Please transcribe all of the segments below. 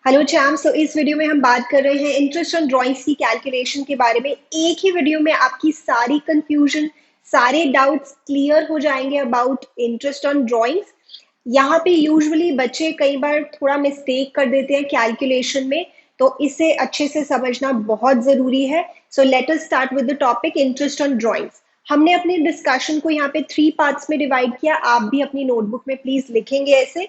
Hello charm. सो इस video में हम बात कर रहे हैं इंटरेस्ट ऑन ड्राइंग्स की कैलकुलेशन के बारे में। एक ही वीडियो में आपकी सारी कंफ्यूजन, सारे डाउट्स क्लियर हो जाएंगे अबाउट इंटरेस्ट ऑन ड्राइंग्स। यहाँ पे यूजुअली बच्चे कई बार थोड़ा मिस्टेक कर देते हैं कैलकुलेशन में, तो इसे अच्छे से समझना बहुत जरूरी है। So let us start with the topic interest on drawings. हमने अपने डिस्कशन को यहाँ पे 3 पार्ट्स में डिवाइड किया। आप भी अपनी नोटबुक में प्लीज लिखेंगे ऐसे।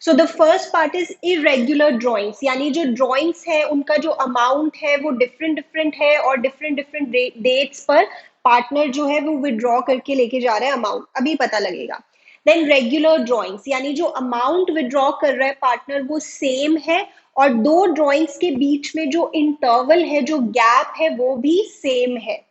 So the first part is irregular drawings, यानी जो ड्राइंग्स है उनका जो अमाउंट है वो डिफरेंट डिफरेंट है और डिफरेंट डिफरेंट डेट्स पर पार्टनर जो है वो विड्रॉ करके लेके जा रहा है अमाउंट, अभी पता लगेगा। देन रेगुलर ड्राइंग्स, यानी जो अमाउंट विड्रॉ कर रहा है पार्टनर वो सेम है और दो ड्राइंग्स के बीच में जो इंटरवल है, जो गैप है, वो भी सेम है।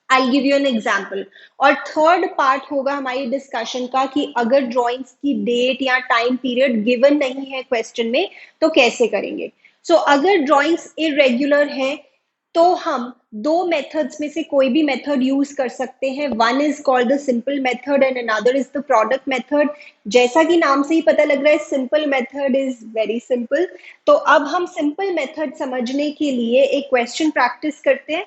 आई गिव यू एन एग्जाम्पल। और थर्ड पार्ट होगा हमारी डिस्कशन का कि अगर ड्राइंग्स की डेट या टाइम पीरियड गिवन नहीं है क्वेश्चन में तो कैसे करेंगे। सो अगर ड्राइंग्स इरेग्युलर है तो हम दो मेथड्स में से कोई भी मेथड यूज कर सकते हैं। One is called the simple method and another is the product method. जैसा कि नाम से ही पता लग रहा है, simple method is very simple. तो अब हम सिंपल मेथड समझने के लिए एक क्वेश्चन प्रैक्टिस करते हैं।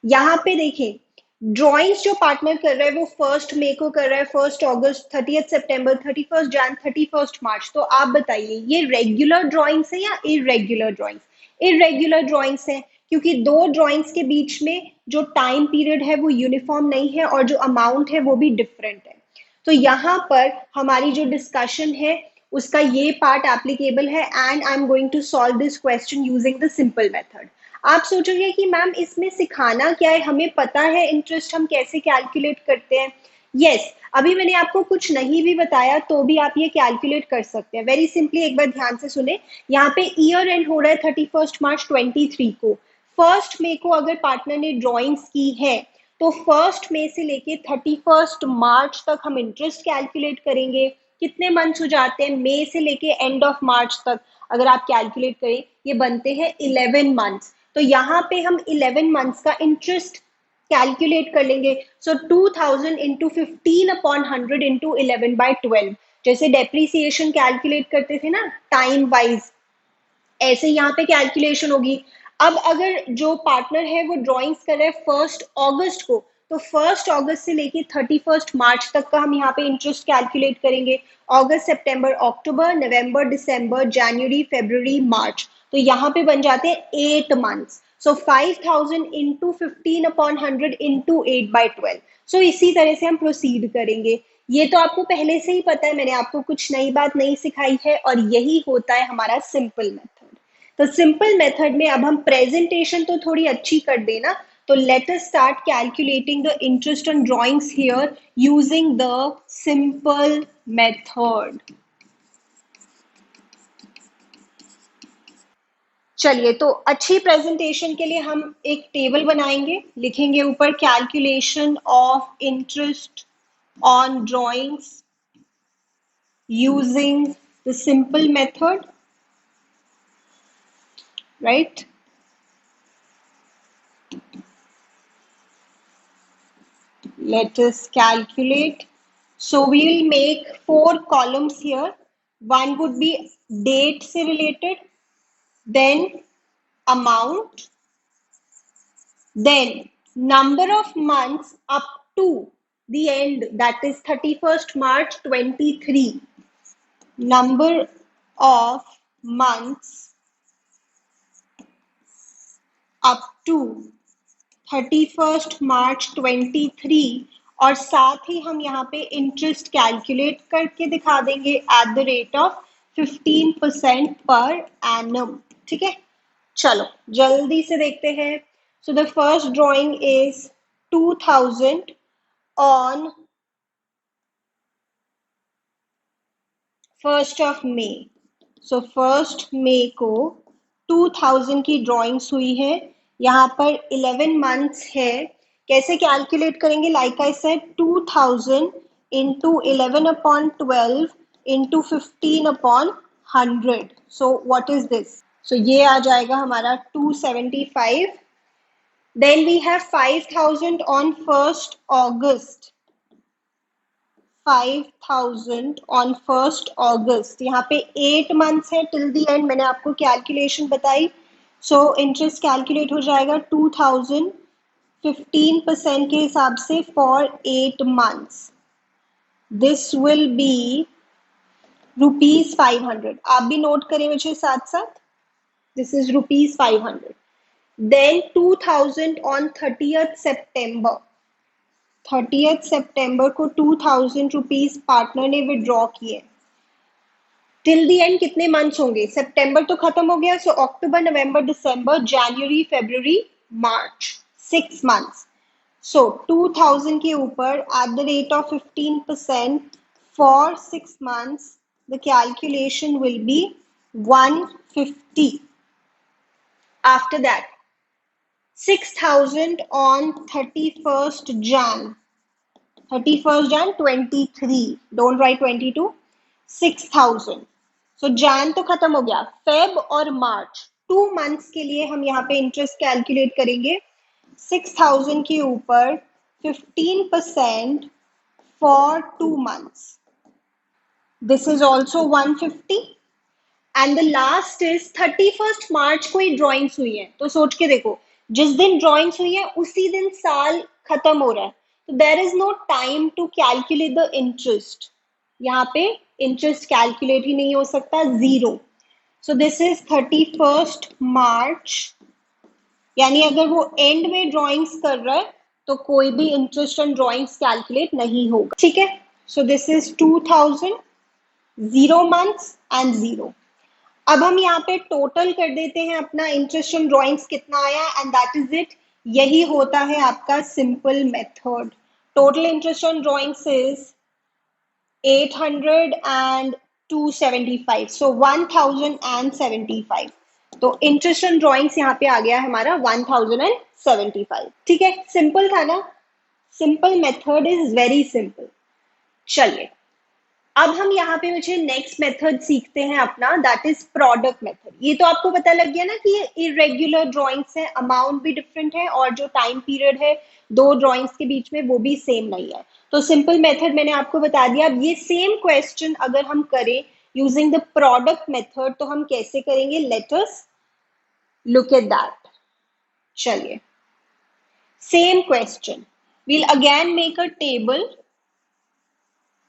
यहाँ पे देखें, ड्राइंग्स जो पार्टनर कर रहा है वो 1 मई को कर रहा है, 1 अगस्त, 30 सितंबर, 31 जैन, 31 मार्च। तो आप बताइए ये रेगुलर ड्राइंग्स है या इरेग्युलर ड्राइंग्स। इरेग्युलर ड्राइंग्स है क्योंकि दो ड्राइंग्स के बीच में जो टाइम पीरियड है वो यूनिफॉर्म नहीं है और जो अमाउंट है वो भी डिफरेंट है। तो यहाँ पर हमारी जो डिस्कशन है उसका ये पार्ट एप्लीकेबल है and I am going to solve this question using the simple method. आप सोचोगे कि मैम इसमें सिखाना क्या है, हमें पता है इंटरेस्ट हम कैसे कैलकुलेट करते हैं। यस yes, अभी मैंने आपको कुछ नहीं भी बताया तो भी आप ये कैलकुलेट कर सकते हैं वेरी सिंपली। एक बार ध्यान से सुने, यहाँ पे ईयर एंड हो रहा है 31 मार्च 2023 को। 1 मई को अगर पार्टनर ने ड्रॉइंग्स की है तो 1 मई से लेके 31 मार्च तक हम इंटरेस्ट कैलकुलेट करेंगे। कितने मंथ्स हो जाते हैं, मई से लेके एंड ऑफ मार्च तक अगर आप कैलकुलेट करें ये बनते हैं 11 मंथ्स। तो यहाँ पे हम 11 मंथ्स का इंटरेस्ट कैलकुलेट कर लेंगे। सो 2000 इंटू 15/100 इंटू 11/12। जैसे डेप्रीसिएशन कैलकुलेट करते थे ना टाइम वाइज, ऐसे यहाँ पे कैलकुलेशन होगी। अब अगर जो पार्टनर है वो ड्राइंग्स कर रहा है 1 अगस्त को, तो 1 अगस्त से लेके 31 मार्च तक का हम यहाँ पे इंटरेस्ट कैलकुलेट करेंगे। अगस्त, सितंबर, अक्टूबर, नवंबर, दिसंबर, जनवरी, फरवरी, मार्च। तो यहाँ पे बन जाते हैं 8 मंथ्स। सो 5000 इंटू 15/100 इंटू 8/12। सो इसी तरह से हम प्रोसीड करेंगे। ये तो आपको पहले से ही पता है, मैंने आपको कुछ नई बात नहीं सिखाई है और यही होता है हमारा सिंपल मेथड। तो सिंपल मेथड में अब हम प्रेजेंटेशन तो थोड़ी अच्छी कर देना। तो let us start calculating the interest on drawings here using the simple method. चलिए, तो अच्छी प्रेजेंटेशन के लिए हम एक टेबल बनाएंगे, लिखेंगे ऊपर calculation of interest on drawings using the simple method, right. Let us calculate. So we will make 4 columns here. One would be date se related, then amount, then number of months up to the end, that is 31 March 23. Number of months up to 31 March 23। और साथ ही हम यहाँ पे interest calculate करके दिखा देंगे eight the rate of 15% per annum. ठीक है, चलो जल्दी से देखते हैं। So the first drawing is 2000 on 1 मई। सो 1 मई को 2000 की ड्राइंग्स हुई है। यहाँ पर 11 मंथ्स है। कैसे कैलकुलेट करेंगे, like I said 2000 into 11/12 into 15/100। So what is this, so ये आ जाएगा हमारा 275। Then we have 5000 on 1 August. 5,000 on 1st August। यहाँ पे 8 मंथ्स है टिल द एंड, मैंने आपको कैलकुलेशन बताई। सो इंटरेस्ट कैलकुलेट हो जाएगा 2,000 15% के हिसाब से for 8 months. This will be ₹500। आप भी नोट करें मुझे साथ साथ, this is ₹500। Then 2,000 on 30th September। 30th September को 2,000 रुपीज पार्टनर ने विड्रॉ किए। टिल दी एंड कितने मंथ्स होंगे? सितंबर तो खत्म हो गया, सो अक्टूबर नवंबर दिसंबर जनवरी फरवरी मार्च, 6 मंथ्स। सो 2,000 के ऊपर eight the rate of 15% for 6 months, the calculation will be 150। After that 6,000 on 31st Jan 23, don't write 22, 6,000। सो जैन तो खत्म हो गया, फेब और मार्च 2 मंथ्स के लिए हम यहाँ पे इंटरेस्ट कैलकुलेट करेंगे। 6,000 के ऊपर 15% for 2 months, this is also 150। And the last is 31st मार्च को ही ड्रॉइंग्स हुई है, तो सोच के देखो, जिस दिन ड्रॉइंग्स हुई है उसी दिन साल खत्म हो रहा है, तो there is no time to calculate the interest. यहाँ पे इंटरेस्ट कैलकुलेट ही नहीं हो सकता, zero. So this is 31st March, यानी अगर वो एंड में ड्रॉइंग्स कर रहा है तो कोई भी इंटरेस्ट ऑन ड्रॉइंग्स कैलकुलेट नहीं होगा, ठीक है। सो दिस इज 2,000, 0 मंथ्स एंड 0। अब हम यहाँ पे टोटल कर देते हैं अपना इंटरेस्ट ऑन ड्रॉइंग्स कितना आया, एंड दैट इज इट। यही होता है आपका simple method. Total interest on drawings is 800 and 275, सो 1,075। तो इंटरेस्ट ऑन ड्रॉइंग्स यहाँ पे आ गया हमारा 1,075, ठीक है। सिंपल था ना, simple method is very simple. चलिए अब हम यहाँ पे मुझे नेक्स्ट मेथड सीखते हैं अपना, दैट इज प्रोडक्ट मेथड। ये तो आपको पता लग गया ना कि ये इरेगुलर ड्राइंग्स है, अमाउंट भी डिफरेंट है और जो टाइम पीरियड है दो ड्राइंग्स के बीच में वो भी सेम नहीं है। तो सिंपल मेथड मैंने आपको बता दिया। अब ये सेम क्वेश्चन अगर हम करें यूजिंग द प्रोडक्ट मेथड तो हम कैसे करेंगे, let us look at that. चलिए same question, we'll again make a table,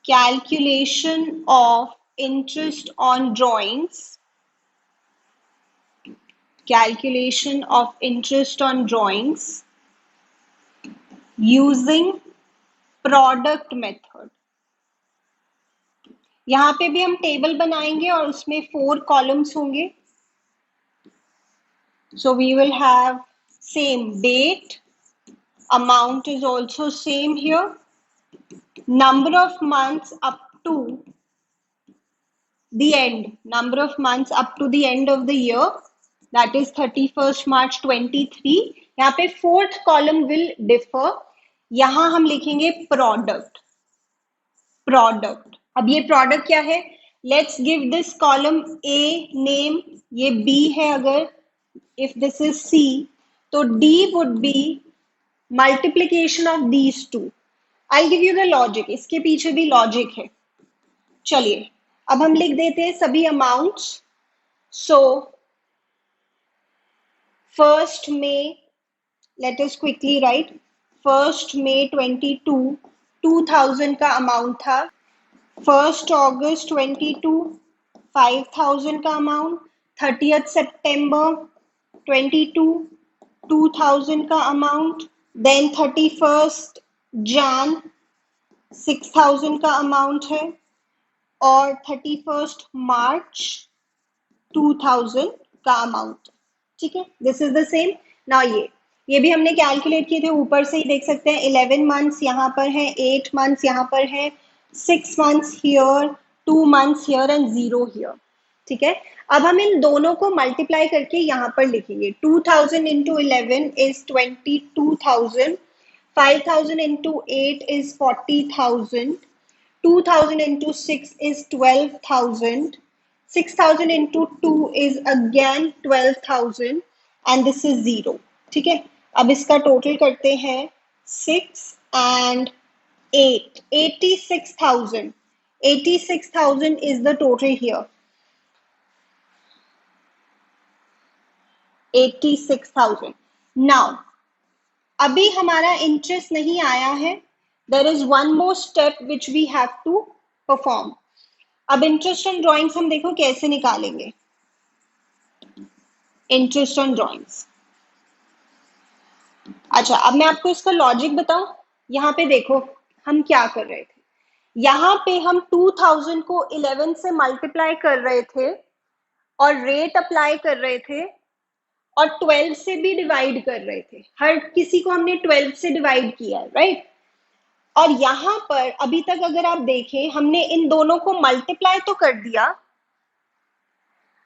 calculation of interest on drawings, calculation of interest on drawings using product method। यहां पे भी हम टेबल बनाएंगे और उसमें 4 कॉलम्स होंगे। So we will have same date, amount is also same here, number of months up to the end, number of months up to the end of the year, that is 31st March 23। यहाँ पे 4th column will differ, यहाँ हम लिखेंगे product. Product, अब ये product क्या है, let's give this column a name, ये बी है, अगर इफ दिस इज सी तो D would be multiplication of these two. I give you the logic, इसके पीछे भी लॉजिक है। चलिए अब हम लिख देते हैं सभी अमाउंट्स। सो फर्स्ट में let us quickly right, first में 22 2,000 का अमाउंट था। 1st August 22 5,000 का अमाउंट। 30th September 22 2,000 का अमाउंट। देन 31st Jan 6,000 का अमाउंट है और 31st March 2,000 का अमाउंट, ठीक है। This is the same. Now ये भी हमने कैलकुलेट किए थे, ऊपर से ही देख सकते हैं। 11 मंथ्स यहाँ पर है, 8 मंथ्स यहाँ पर है, 6 months here, 2 months here and 0 here, ठीक है। अब हम इन दोनों को मल्टीप्लाई करके यहाँ पर लिखेंगे। 2,000 into 11 is 22,000, 5,000 into 8 is 40,000, 2,000 into 6 is 12,000, 6,000 into 2 is again 12,000 and this is 0, ठीक है। अब इसका टोटल करते हैं 6 and 8, 86,000. 86,000 is the total here. 86,000. Now, अभी हमारा इंटरेस्ट नहीं आया है. There is one more step which we have to perform. अब इंटरेस्ट ऑन ड्रॉइंग्स हम देखो कैसे निकालेंगे. Interest on drawings. अच्छा, अब मैं आपको इसका लॉजिक बताऊं. यहाँ पे देखो हम क्या कर रहे थे. यहाँ पे हम 2000 को 11 से मल्टीप्लाई कर रहे थे और रेट अप्लाई कर रहे थे और 12 से भी डिवाइड कर रहे थे. हर किसी को हमने 12 से डिवाइड किया है, राइट. और यहाँ पर अभी तक अगर आप देखें हमने इन दोनों को मल्टीप्लाई तो कर दिया,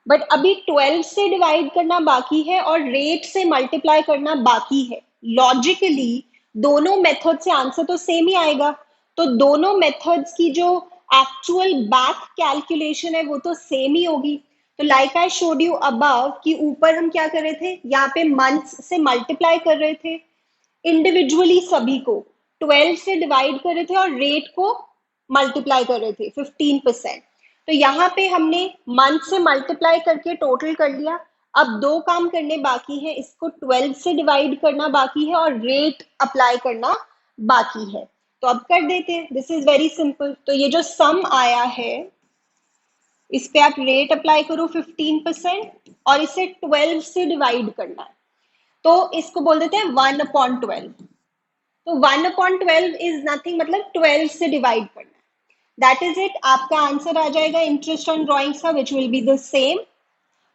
बट अभी 12 से डिवाइड करना बाकी है और रेट से मल्टीप्लाई करना बाकी है. लॉजिकली दोनों मेथड से आंसर तो सेम ही आएगा. तो दोनों मेथड्स की जो एक्चुअल बैक कैलकुलेशन है वो तो सेम ही होगी. तो like I showed you above कि ऊपर हम क्या कर रहे थे, यहाँ पे मंथ्स से मल्टीप्लाई कर रहे थे इंडिविजुअली, सभी को 12 से डिवाइड कर रहे थे और रेट को मल्टीप्लाई कर रहे थे 15%. तो यहाँ पे हमने मंथ से मल्टीप्लाई करके टोटल कर लिया. अब दो काम करने बाकी है, इसको 12 से डिवाइड करना बाकी है और रेट अप्लाई करना बाकी है. तो अब कर देते हैं. This is very simple. तो ये जो सम आया है इस पे आप रेट अप्लाई करो 15% और इसे 12 से डिवाइड करना है. तो इसको बोल देते हैं 1/12. तो 1/12 इज नथिंग, मतलब 12 से डिवाइड करना है. That is it. आपका आंसर आ जाएगा इंटरेस्ट ऑन ड्रॉइंग्स का, which will be the same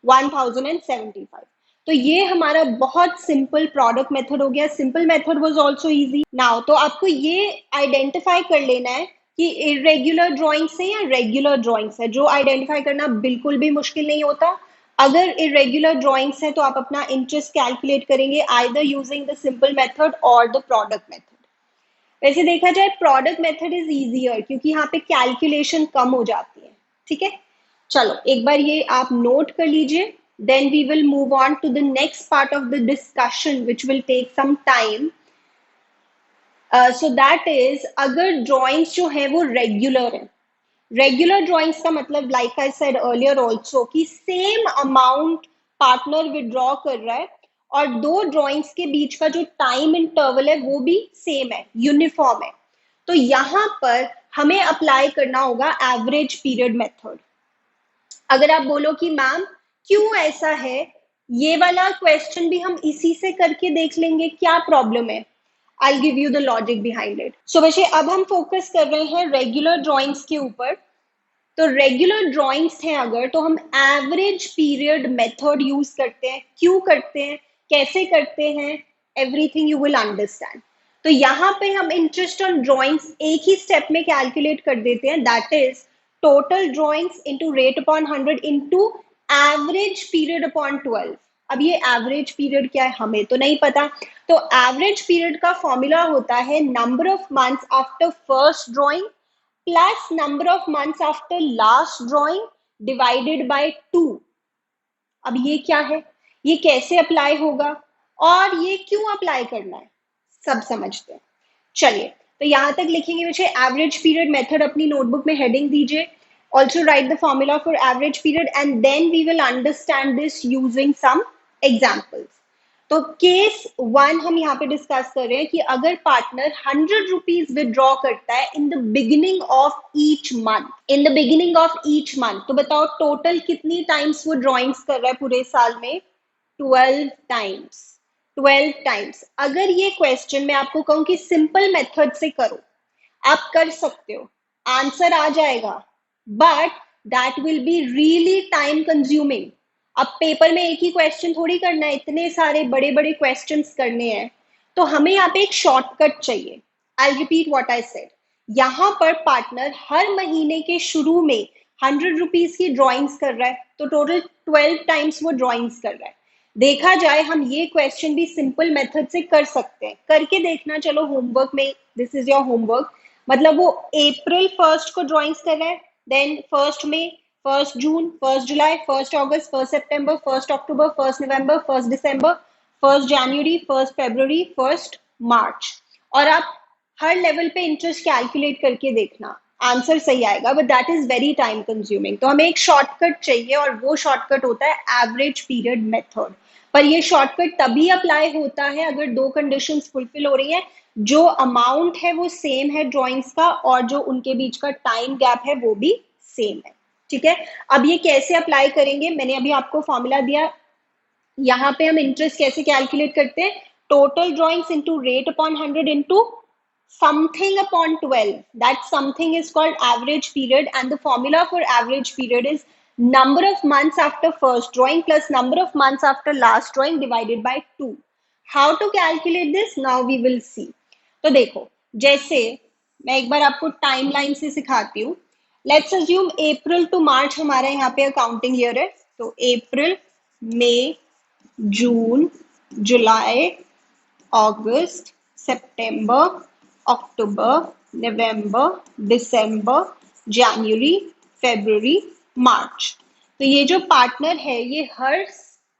1075. तो ये हमारा बहुत सिंपल प्रोडक्ट मेथड हो गया. Simple method was also easy. Now तो आपको ये आइडेंटिफाई कर लेना है कि इरेगुलर ड्राइंग्स है या रेगुलर ड्राइंग्स है. जो आइडेंटिफाई करना बिल्कुल भी मुश्किल नहीं होता. अगर इरेगुलर ड्राइंग्स है तो आप अपना इंटरेस्ट कैलकुलेट करेंगे either using the simple method और द प्रोडक्ट मेथड. वैसे देखा जाए प्रोडक्ट मेथड इज इजियर क्योंकि यहाँ पे कैलकुलेशन कम हो जाती है. ठीक है, चलो एक बार ये आप नोट कर लीजिए. Then we will move on to the next part of the discussion which will take some time. So that is, अगर ड्राइंग्स जो है वो रेगुलर है. रेगुलर ड्राइंग्स का मतलब like I said earlier also कि सेम अमाउंट पार्टनर विड्रॉ कर रहा है और दो ड्राइंग्स के बीच का जो टाइम इंटरवल है वो भी सेम है, यूनिफॉर्म है. तो यहाँ पर हमें अप्लाई करना होगा एवरेज पीरियड मेथड. अगर आप बोलो कि मैम क्यों ऐसा है, ये वाला क्वेश्चन भी हम इसी से करके देख लेंगे, क्या प्रॉब्लम है. I'll give you the logic behind it. So वैसे अब हम फोकस कर रहे हैं रेगुलर ड्राइंग्स के ऊपर. तो रेगुलर ड्राइंग्स हैं अगर, तो हम एवरेज पीरियड मेथड यूज करते हैं. क्यों करते हैं, कैसे करते हैं, एवरीथिंग यू विल अंडरस्टैंड. तो यहाँ पे हम इंटरेस्ट ऑन ड्राइंग्स एक ही स्टेप में कैलकुलेट कर देते हैं. That is total drawings into rate upon 100 into average period upon 12. अब ये एवरेज पीरियड क्या है हमें तो नहीं पता. तो एवरेज पीरियड का फॉर्मूला होता है number of months after first drawing plus number of months after last drawing divided by 2. अब ये क्या है, ये कैसे अप्लाई होगा और ये क्यों अप्लाई करना है, सब समझते हैं. चलिए, तो यहां तक लिखेंगे बच्चे एवरेज पीरियड मेथड अपनी नोटबुक में हेडिंग दीजिए. Also write the formula for average period and then we will understand this using some examples. तो केस 1 हम यहाँ पे डिस्कस कर रहे हैं कि अगर पार्टनर 100 रुपीज विदड्रॉ करता है in the beginning of each month. In the beginning of each month, तो बताओ टोटल कितनी टाइम्स वो ड्रॉइंग्स कर रहा है पूरे साल में. 12 टाइम्स. 12 टाइम्स. अगर ये क्वेश्चन मैं आपको कहूं कि सिंपल मेथड से करो, आप कर सकते हो, आंसर आ जाएगा, but that will be really time consuming. अब पेपर में एक ही क्वेश्चन थोड़ी करना है, इतने सारे बड़े बड़े क्वेश्चंस करने हैं. तो हमें यहाँ पे एक शॉर्टकट चाहिए. I repeat what I said. यहाँ पर पार्टनर हर महीने के शुरू में 100 रुपीज की ड्रॉइंग्स कर रहा है, तो टोटल 12 टाइम्स वो ड्रॉइंग्स कर रहा है. देखा जाए हम ये क्वेश्चन भी सिंपल मेथड से कर सकते हैं. करके देखना. चलो होमवर्क में, दिस इज योर होमवर्क. मतलब वो अप्रैल 1 को ड्रॉइंग्स कर रहा है, then 1 May, 1 June, 1 July, 1 August, 1 September, 1 October, 1 November, 1 December, 1 January, 1 February, 1 March. और आप हर लेवल पे इंटरेस्ट कैलकुलेट करके देखना, आंसर सही आएगा, but that is very time consuming. तो हमें एक शॉर्टकट चाहिए और वो शॉर्टकट होता है एवरेज पीरियड मेथड। पर ये शॉर्टकट तभी अप्लाई होता है अगर दो कंडीशंस फुलफिल हो रही है, जो अमाउंट है वो सेम है ड्रॉइंग्स का और जो उनके बीच का टाइम गैप है वो भी सेम है। ठीक है, अब ये कैसे अप्लाई करेंगे, मैंने अभी आपको फॉर्मूला दिया। यहाँ पे हम इंटरेस्ट कैसे कैलकुलेट करते हैं, total drawings into rate upon 100 into something upon 12. That something is called average period, and the formula for average period is number of months after first drawing plus number of months after last drawing divided by 2. How to calculate this, now we will see. तो देखो, जैसे मैं एक बार आपको timeline से सिखाती हूँ। Let's assume April to मार्च हमारा यहाँ पे अकाउंटिंग ईयर है। तो अप्रैल, मई, जून, जुलाई, अगस्त, सितंबर, अक्टूबर, नवंबर, दिसंबर, जनवरी, फरवरी, मार्च। तो ये जो पार्टनर है ये हर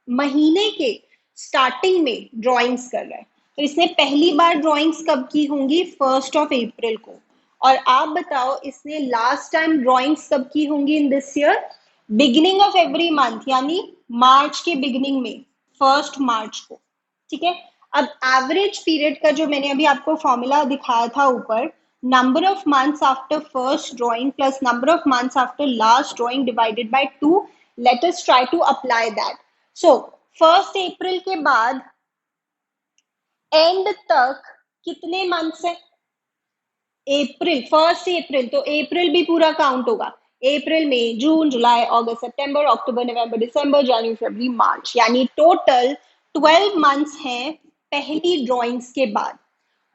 महीने के स्टार्टिंग में ड्राइंग्स कर रहा है। तो इसने पहली बार ड्राइंग्स कब की होंगी, 1 अप्रैल को। और आप बताओ इसने लास्ट टाइम ड्राइंग्स कब की होंगी in this year, beginning of every month, यानी मार्च के बिगिनिंग में, 1 मार्च को। ठीक है, अब एवरेज पीरियड का जो मैंने अभी आपको फॉर्मूला दिखाया था ऊपर, number of months after first drawing plus number of months after last drawing divided by 2, let us try to apply that. So 1 अप्रैल के बाद एंड तक कितने मंथ्स है, अप्रैल, 1 अप्रैल, तो अप्रैल भी पूरा काउंट होगा। अप्रैल, मई, जून, जुलाई, अगस्त, सितंबर, अक्टूबर, नवंबर, दिसंबर, जनवरी, फरवरी, मार्च, यानी टोटल 12 मंथ्स हैं पहली ड्राइंग्स के बाद।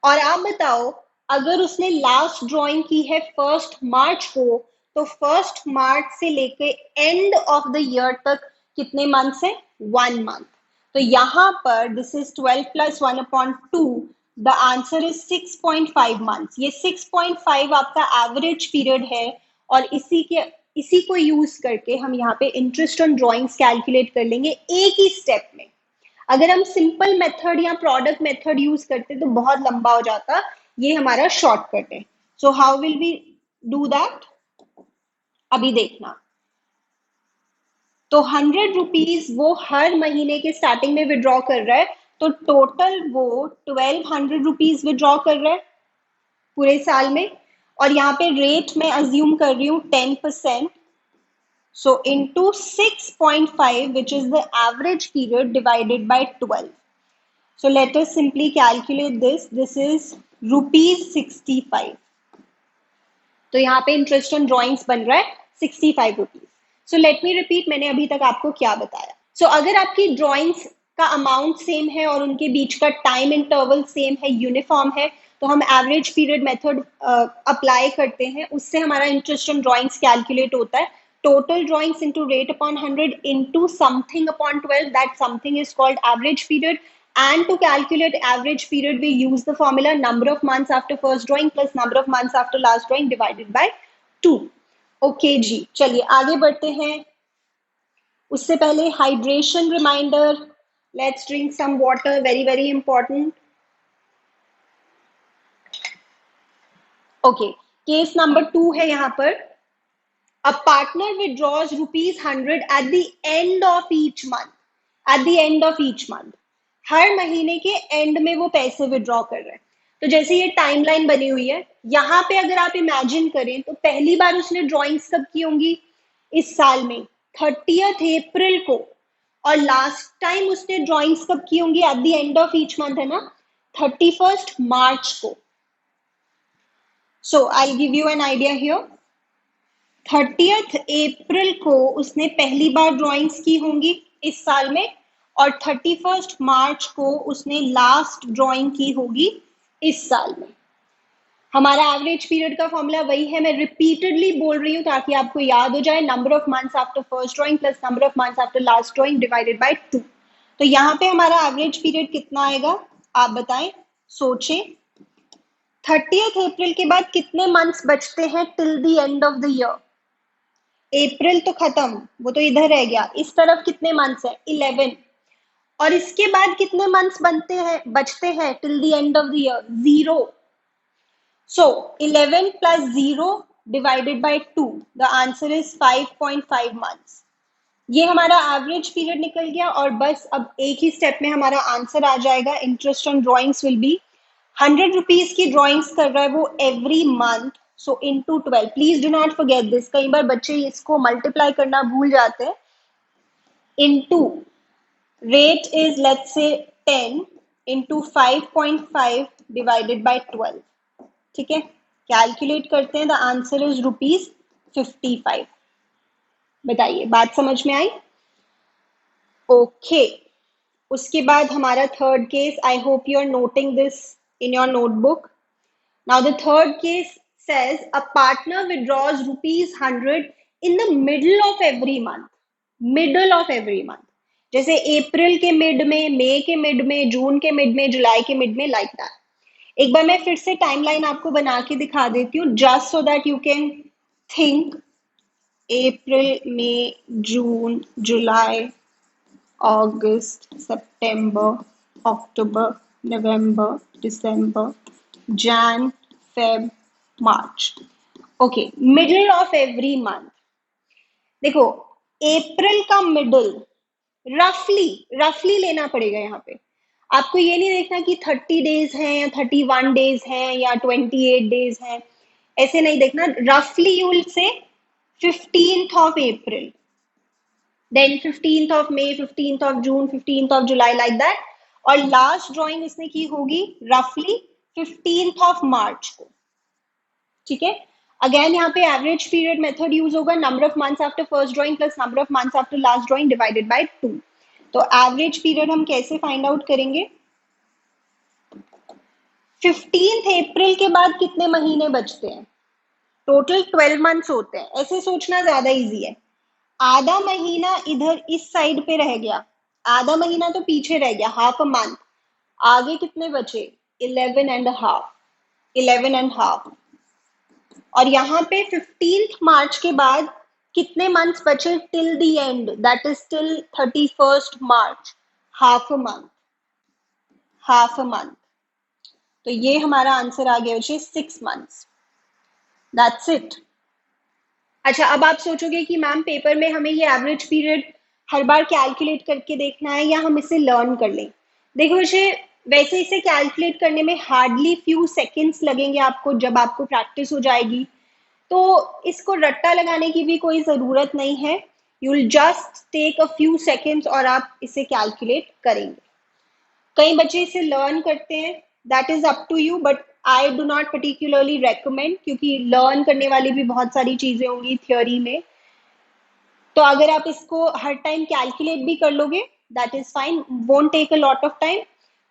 और आप बताओ अगर उसने लास्ट ड्राइंग की है 1 मार्च को, तो 1 मार्च से लेके एंड ऑफ द ईयर तक कितने मंथ्स हैं, 1 मंथ। तो यहां पर this is 12 plus 1/2, the answer is 6.5 months. ये 6.5 आपका एवरेज पीरियड है और इसी को यूज करके हम यहाँ पे इंटरेस्ट ऑन ड्राइंग्स कैलकुलेट कर लेंगे एक ही स्टेप में। अगर हम सिंपल मेथड या प्रोडक्ट मेथड यूज करते तो बहुत लंबा हो जाता, ये हमारा शॉर्टकट है। So how will we do that, अभी देखना। तो 100 रुपीज वो हर महीने के स्टार्टिंग में विड्रॉ कर रहा है, तो टोटल वो 1200 रुपीज विड्रॉ कर रहा है पूरे साल में। और यहाँ पे रेट मैं अज्यूम कर रही हूँ 10%, so into 6.5, which is the average period, divided by 12. So let us simply calculate this. This is ₹65. तो यहाँ पे इंटरेस्ट ऑन ड्रॉइंग्स बन रहा है 65 rupees. So let me repeat, मैंने अभी तक आपको क्या बताया। सो अगर आपकी ड्रॉइंग्स का अमाउंट सेम है और उनके बीच का टाइम इंटरवल सेम है, यूनिफॉर्म है, तो हम एवरेज पीरियड मेथड अप्लाई करते हैं, उससे हमारा इंटरेस्ट ऑन ड्रॉइंग्स कैलकुलेट होता है। Total drawings into rate upon 100 into something upon 12, that something is called average period. And to calculate average period, we use the formula number of months after first drawing plus number of months after last drawing divided by 2. Okay जी, चलिए आगे बढ़ते हैं। उससे पहले hydration reminder, let's drink some water, very very important. Okay, case number 2 है यहाँ पर। A partner withdraws ₹100 at the end of each month. At the end of each month. हर महीने के एंड में वो पैसे विड्रॉ कर रहे हैं। तो जैसे ये टाइमलाइन बनी हुई है, यहाँ पे अगर आप इमेजिन करें तो पहली बार उसने ड्रॉइंग्स कब की होंगी, इस साल में 30th अप्रैल को। और लास्ट टाइम उसने ड्रॉइंग्स कब की होंगी, at the end of each month, है ना, 31st मार्च को। So I give you an idea here. 30th अप्रैल को उसने पहली बार ड्राइंग्स की होंगी इस साल में, और 31st मार्च को उसने लास्ट ड्राइंग की होगी इस साल में। हमारा एवरेज पीरियड का फॉर्मूला वही है, मैं रिपीटेडली बोल रही हूँ ताकि आपको याद हो जाए, number of months after first drawing plus number of months after last drawing divided by 2। तो यहाँ पे हमारा एवरेज पीरियड कितना आएगा, आप बताएं, सोचें। 30th अप्रैल के बाद कितने मंथ्स बचते हैं till the end of the year, अप्रैल तो खत्म, वो तो इधर रह गया, इस तरफ कितने मंथ्स हैं, 11। और इसके बाद कितने मंथ्स बनते हैं, बचते हैं till the end of the year, 0। So 11 plus 0 divided by 2, the answer is 5.5 months. ये हमारा एवरेज पीरियड निकल गया और बस अब एक ही स्टेप में हमारा आंसर आ जाएगा. Interest on drawings will be 100 rupees की ड्रॉइंग्स कर रहा है वो every month, so into 12. Please do not forget this. कई बार बच्चे इसको मल्टीप्लाई करना भूल जाते हैं. Into rate is let's say 10 into 5.5 divided by 12. ठीक है, कैलकुलेट करते हैं. The answer is ₹55. बताइए, बात समझ में आई? ओके. उसके बाद हमारा third case. I hope you are noting this in your notebook. Now the third case says a partner withdraws ₹100 in the middle of every month. Middle of every month. जैसे अप्रैल के mid में, मई के mid में, जून के mid में, जुलाई के mid में, like that. एक बार मैं फिर से टाइमलाइन आपको बना के दिखा देती हूँ, just so that you can think. April, May, June, July, अगस्त, सितंबर, अक्टूबर, नवंबर, दिसंबर, Jan, Feb, March. Okay, middle of every month. देखो, अप्रैल का मिडल रफली लेना पड़ेगा. यहाँ पे आपको ये नहीं देखना कि 30 डेज हैं या 31 डेज हैं या 28 डेज हैं. ऐसे नहीं देखना. रफली you will say 15th of April, then 15th of May, 15th of June, 15th of July, like that. और लास्ट ड्रॉइंग इसने की होगी रफली 15th ऑफ मार्च को. ठीक है. अगेन यहाँ पे एवरेज पीरियड मेथड यूज होगा. Number of months after first drawing plus number of months after last drawing divided by 2. तो एवरेज पीरियड हम कैसे फाइंड आउट करेंगे? 15th अप्रैल के बाद कितने महीने बचते हैं? टोटल 12 मंथ्स होते हैं. ऐसे सोचना ज्यादा इजी है. आधा महीना इधर इस साइड पे रह गया, आधा महीना तो पीछे रह गया, हाफ अ मंथ. आगे कितने बचे? 11 एंड हाफ. और यहाँ पे 15th मार्च के बाद कितने मंथ्स बचे till the and? That is till 31st March. Half a month. तो ये हमारा आंसर आ गया बच्चे 6 मंथ्स. That's it. अच्छा, अब आप सोचोगे कि मैम पेपर में हमें ये एवरेज पीरियड हर बार कैलकुलेट करके देखना है या हम इसे लर्न कर लें? देखो बच्चे, वैसे इसे कैलकुलेट करने में हार्डली फ्यू सेकेंड्स लगेंगे आपको, जब आपको प्रैक्टिस हो जाएगी. तो इसको रट्टा लगाने की भी कोई ज़रूरत नहीं है. You will just take a few seconds और आप इसे कैलकुलेट करेंगे. कई बच्चे इसे लर्न करते हैं, that is up to you, but I do not particularly recommend, क्योंकि लर्न करने वाली भी बहुत सारी चीज़ें होंगी थियोरी में. तो अगर आप इसको हर टाइम कैलकुलेट भी कर लोगे, that is fine, won't take a lot of time.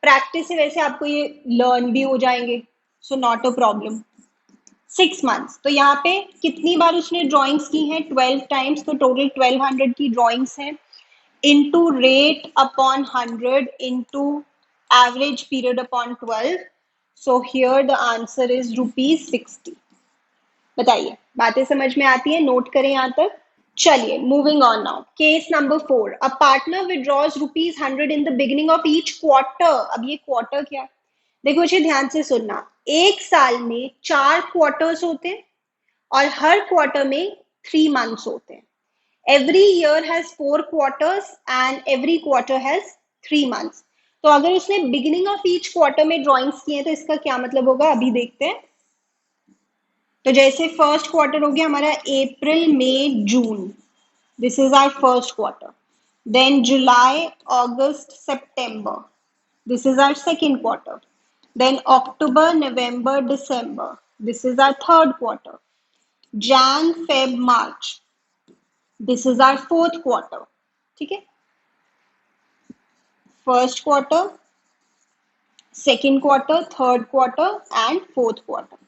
Practice से वैसे आपको ये लर्न भी हो जाएंगे, so not a problem. 6 months. तो यहाँ पे कितनी बार उसने ड्राइंग्स की हैं? 12 टाइम्स. तो टोटल 1200 की ड्राइंग्स हैं. Into rate upon 100 into average period upon 12. So here the answer is ₹60. बताइए, बातें समझ में आती है? नोट करें यहाँ तक. चलिए, moving on now. Case number 4. A partner withdraws ₹100 in the beginning of each quarter. अब ये क्वार्टर क्या? देखो जी, ध्यान से सुनना. एक साल में 4 क्वार्टर्स होते हैं और हर क्वार्टर में 3 मंथ्स होते हैं. Every year has 4 quarters and every quarter has 3 months. तो अगर उसने बिगिनिंग ऑफ ईच क्वार्टर में ड्रॉइंग्स किए हैं तो इसका क्या मतलब होगा, अभी देखते हैं. तो जैसे फर्स्ट क्वार्टर हो गया हमारा अप्रैल, मई, जून. This is our first quarter. Then जुलाई, अगस्त, सितंबर. This is our second quarter. Then October, November, December. This is our third quarter. Jan, Feb, March. This is our fourth quarter. ठीक है? First quarter, second quarter, third quarter and fourth quarter.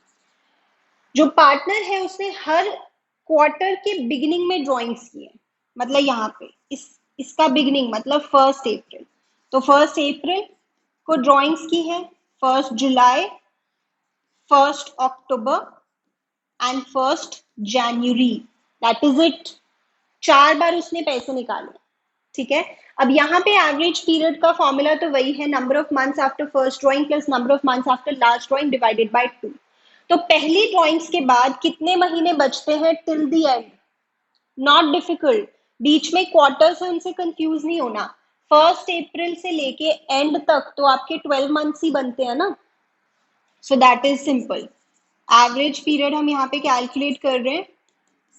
जो partner है उसने हर quarter के beginning में drawings की है. मतलब यहाँ पे इसका बिगिनिंग मतलब 1 अप्रैल. तो 1 अप्रैल को ड्राइंग्स की है, 1 जुलाई, 1 October and 1 January. That is it. 4 बार उसने पैसे निकाले. ठीक है. अब यहाँ पे एवरेज पीरियड का फॉर्मूला तो वही है, number of months after first drawing plus number of months after last drawing divided by 2. तो पहली ड्राइंग्स के बाद कितने महीने बचते हैं till the end? Not difficult, बीच में क्वार्टर्स है उनसे कंफ्यूज नहीं होना। 1 अप्रैल से लेके एंड तक तो आपके 12 मंथ्स ही बनते हैं ना, सो that is simple. Average period हम यहाँ पे कैलकुलेट कर रहे हैं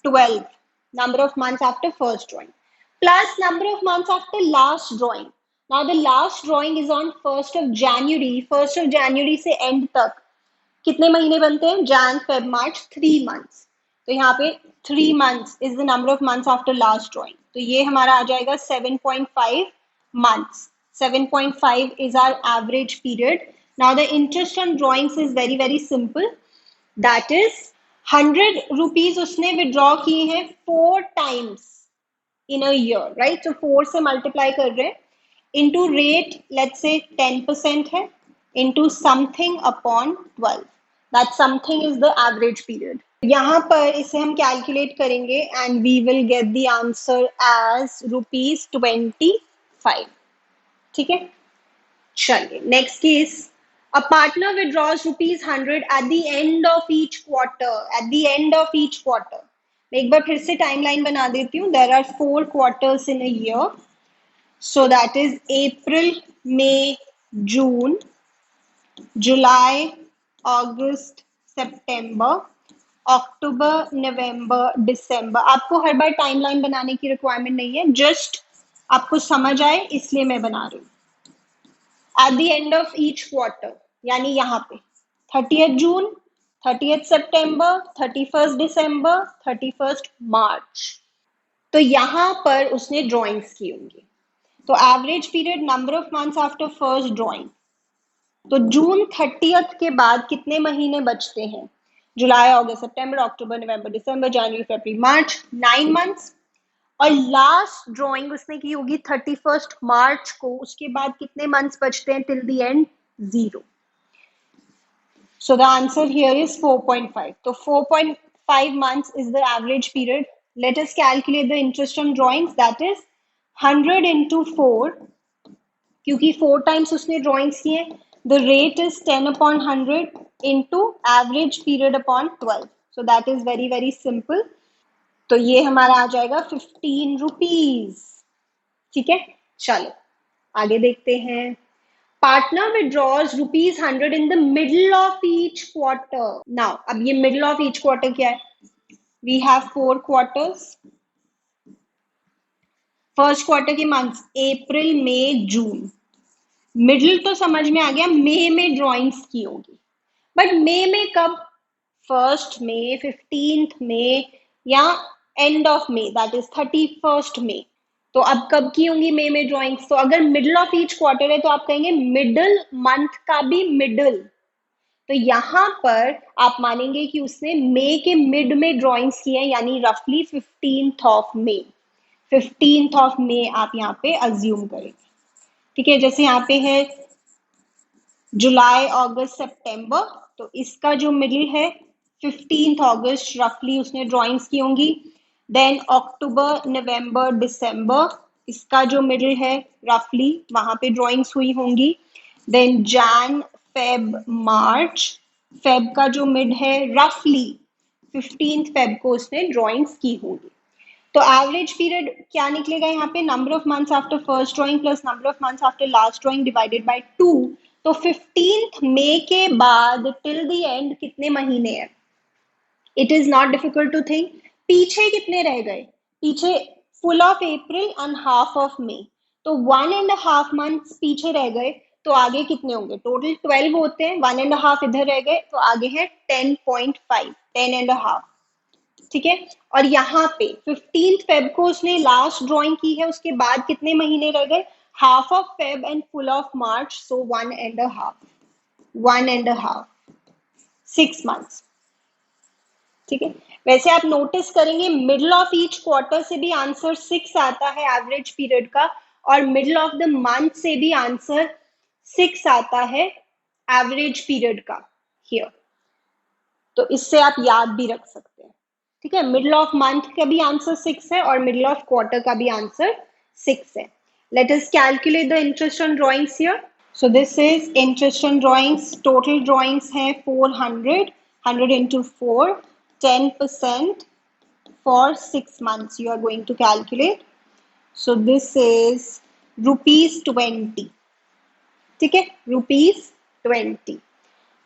12 number of months after first drawing plus number of months after last drawing. Now the last drawing is on 1st of January. 1st of January से end तक कितने महीने बनते हैं? Jan, Feb, March, 3 months. तो यहाँ पे 3 months is the number of months after last drawing. तो ये हमारा आ जाएगा 7.5 months. 7.5 is our average period. Now the interest on drawings is very very simple. That is 100 rupees उसने विड्रॉ किए हैं 4 times in a year, right? So 4 से multiply कर रहे हैं into rate, let's say 10% है, into something upon 12. That something is the average period. यहाँ पर इसे हम कैलकुलेट करेंगे and we will get the answer as ₹25. ठीक है, चलिए next case. A partner withdraws ₹100 at the end of each quarter. At the end of each quarter. मैं एक बार फिर से टाइमलाइन बना देती हूँ. There are 4 quarters in a year. So that is April, May, June, July, August, September, October, November, December. आपको हर बार timeline बनाने की रिक्वायरमेंट नहीं है. जस्ट आपको समझ आए इसलिए मैं बना रही हूँ. At the end of each quarter, यानी यहाँ पे 30th जून, 30th सितंबर, 31st दिसंबर, 31st मार्च. तो यहाँ पर उसने ड्राइंग्स की होंगी. तो average period number of months after first drawing. तो जून 30th के बाद कितने महीने बचते हैं? जुलाई, अगस्त, सितंबर, अक्टूबर, नवंबर, दिसंबर, जनवरी, फरवरी, मार्च. 9 months. और लास्ट ड्राइंग उसने की होगी 31st मार्च को. उसके बाद कितने मंथ्स बचते हैं till the end? 0. So the answer here is 4.5. So 4.5 months is the average period. Let us calculate the interest on drawings. That is 100 into 4. क्योंकि 4 times उसने drawings किए. The rate is 10 upon 100 into average period upon 12. So that is very very simple. तो ये हमारा आ जाएगा 15 rupees. ठीक है, चलो आगे देखते हैं. Partner withdraws ₹100 in the middle of each quarter. Now, अब ये middle of each quarter क्या है? We have 4 quarters. First quarter के months April, May, June. Middle तो समझ में आ गया, May में drawings की होगी. But May में कब? 1st May, 15th May या end of May, that is 31st May. तो अब कब की होंगी मई में ड्राइंग्स? तो अगर मिडल ऑफ ईच क्वार्टर है तो आप कहेंगे मिडल मंथ का भी मिडल. तो यहाँ पर आप मानेंगे कि उसने मई के मिड में ड्राइंग्स की है, यानी रफली 15th of May. 15th of May आप यहाँ पे अज्यूम करेंगे. ठीक है, जैसे यहाँ पे है जुलाई, अगस्त, सितंबर. तो इसका जो मिडिल है 15th अगस्त रफली उसने ड्राइंग्स की होंगी. देन अक्टूबर, नवंबर, दिसंबर, इसका जो मिडिल है रफली वहां पे ड्राइंग्स हुई होंगी. देन जैन, फेब, मार्च. फेब का जो मिड है रफली 15th फेब को उसने ड्राइंग्स की होंगी. तो एवरेज पीरियड क्या निकलेगा यहाँ पे? Number of months after first drawing plus number of months after last drawing divided by 2. तो 15th मई के बाद टिल द एंड कितने महीने हैं? It is not difficult to think. पीछे कितने रह गए? पीछे full of April and half of May. तो 1.5 months पीछे रह गए. तो आगे कितने होंगे? टोटल 12 होते हैं. 1.5 इधर रह गए तो आगे है 10.5, 10.5. ठीक है, और यहाँ पे 15th फेब को उसने लास्ट ड्राइंग की है. उसके बाद कितने महीने रह गए? Half of Feb and full of March. So 1.5, 6 months. ठीक है, वैसे आप नोटिस करेंगे मिडल ऑफ ईच क्वार्टर से भी आंसर 6 आता है एवरेज पीरियड का, और मिडल ऑफ द मंथ से भी आंसर 6 आता है एवरेज पीरियड का हियर. तो इससे आप याद भी रख सकते हैं. ठीक है, मिडल ऑफ मंथ का भी आंसर 6 है और मिडल ऑफ क्वार्टर का भी आंसर 6 है. Let us calculate the interest on drawings here. So this is interest on drawings. Total drawings है 400. 100 into 4, 10% for 6 months you are going to calculate. So this is rupees 20. ठीक है, rupees 20.